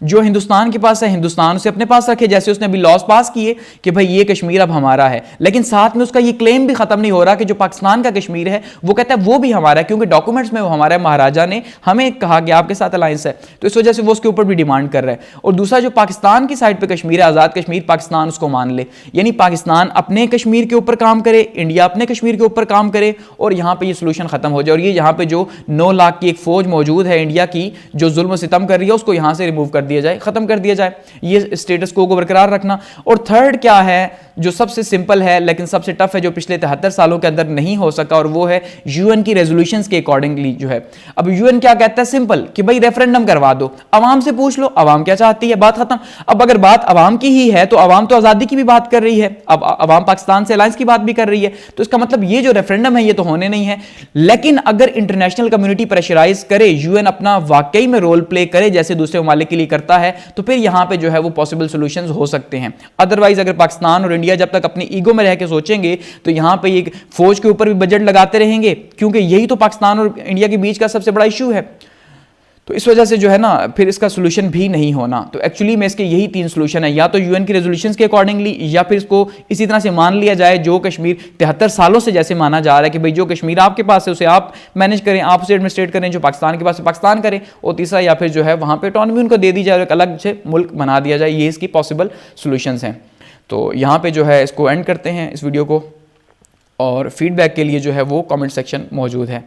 S1: जो हिंदुस्तान के पास है, हिंदुस्तान उसे अपने पास रखे। जैसे उसने अभी लॉस पास किए कि भाई ये कश्मीर अब हमारा है, लेकिन साथ में उसका ये क्लेम भी खत्म नहीं हो रहा कि जो पाकिस्तान का कश्मीर है वो कहता है वो भी हमारा है, क्योंकि डॉक्यूमेंट्स में वो हमारा है, महाराजा ने हमें कहा कि आपके साथ अलायंस है, तो इस वजह से वो उसके ऊपर भी डिमांड कर रहा है। और दूसरा जो पाकिस्तान की साइड पर कश्मीर है, आज़ाद कश्मीर, पाकिस्तान उसको मान ले, यानी पाकिस्तान अपने कश्मीर के ऊपर काम करे, इंडिया अपने कश्मीर के ऊपर काम करे, और यहाँ पर ये सोल्यूशन खत्म हो जाए। और ये यहाँ पर जो 9 लाख की एक फौज मौजूद है इंडिया की जो जुल्म सितम कर रही है, उसको यहाँ से रिमूव कर दिया जाए, खत्म कर दिया जाए, ये स्टेटस को बरकरार रखना। और थर्ड क्या है जो सबसे सिंपल है लेकिन सबसे टफ है, जो पिछले 73 सालों के अंदर नहीं हो सका, और वो है यूएन की रेजोल्यूशंस के अकॉर्डिंगली जो है। अब यूएन क्या कहता है, सिंपल कि भाई रेफरेंडम करवा दो, अवाम से पूछ लो अवाम क्या चाहती है, बात खत्म। अब अगर बात अवाम की ही है तो अवाम तो आजादी की भी बात कर रही है, अब अवाम पाकिस्तान से अलायंस की बात भी कर रही है, तो इसका मतलब ये जो रेफरेंडम है ये तो होने नहीं है। लेकिन अगर इंटरनेशनल कम्युनिटी प्रेशराइज करे, यूएन अपना वाकई में रोल प्ले करे जैसे दूसरे ममालिक के लिए करता है, तो फिर यहां पे जो है वो पॉसिबल सॉल्यूशंस हो सकते हैं। अदरवाइज अगर पाकिस्तान और इंडिया जब तक अपनी ईगो में रह के सोचेंगे तो यहां पे एक फौज के ऊपर भी बजट लगाते रहेंगे, क्योंकि यही तो पाकिस्तान और इंडिया के बीच का सबसे बड़ा इशू है। तो इस वजह से जो है ना फिर इसका सोल्यूशन भी नहीं होना। तो एक्चुअली में इसके यही 3 सोल्यूशन है, या तो यूएन की रेजोल्यूशंस के अकॉर्डिंगली, या फिर इसको इसी तरह से मान लिया जाए जो कश्मीर 73 सालों से जैसे माना जा रहा है कि भाई जो कश्मीर आपके पास है उसे आप मैनेज करें, आप उसे एडमिनिस्ट्रेट करें, जो पाकिस्तान के पास है पाकिस्तान करें, और तीसरा या फिर जो है वहाँ पर ऑटोनॉमी उनको दे दी जाए, एक अलग से मुल्क बना दिया जाए। ये इसकी पॉसिबल सोल्यूशंस हैं। तो यहाँ पर जो है इसको एंड करते हैं इस वीडियो को, और फीडबैक के लिए जो है वो कमेंट सेक्शन मौजूद है।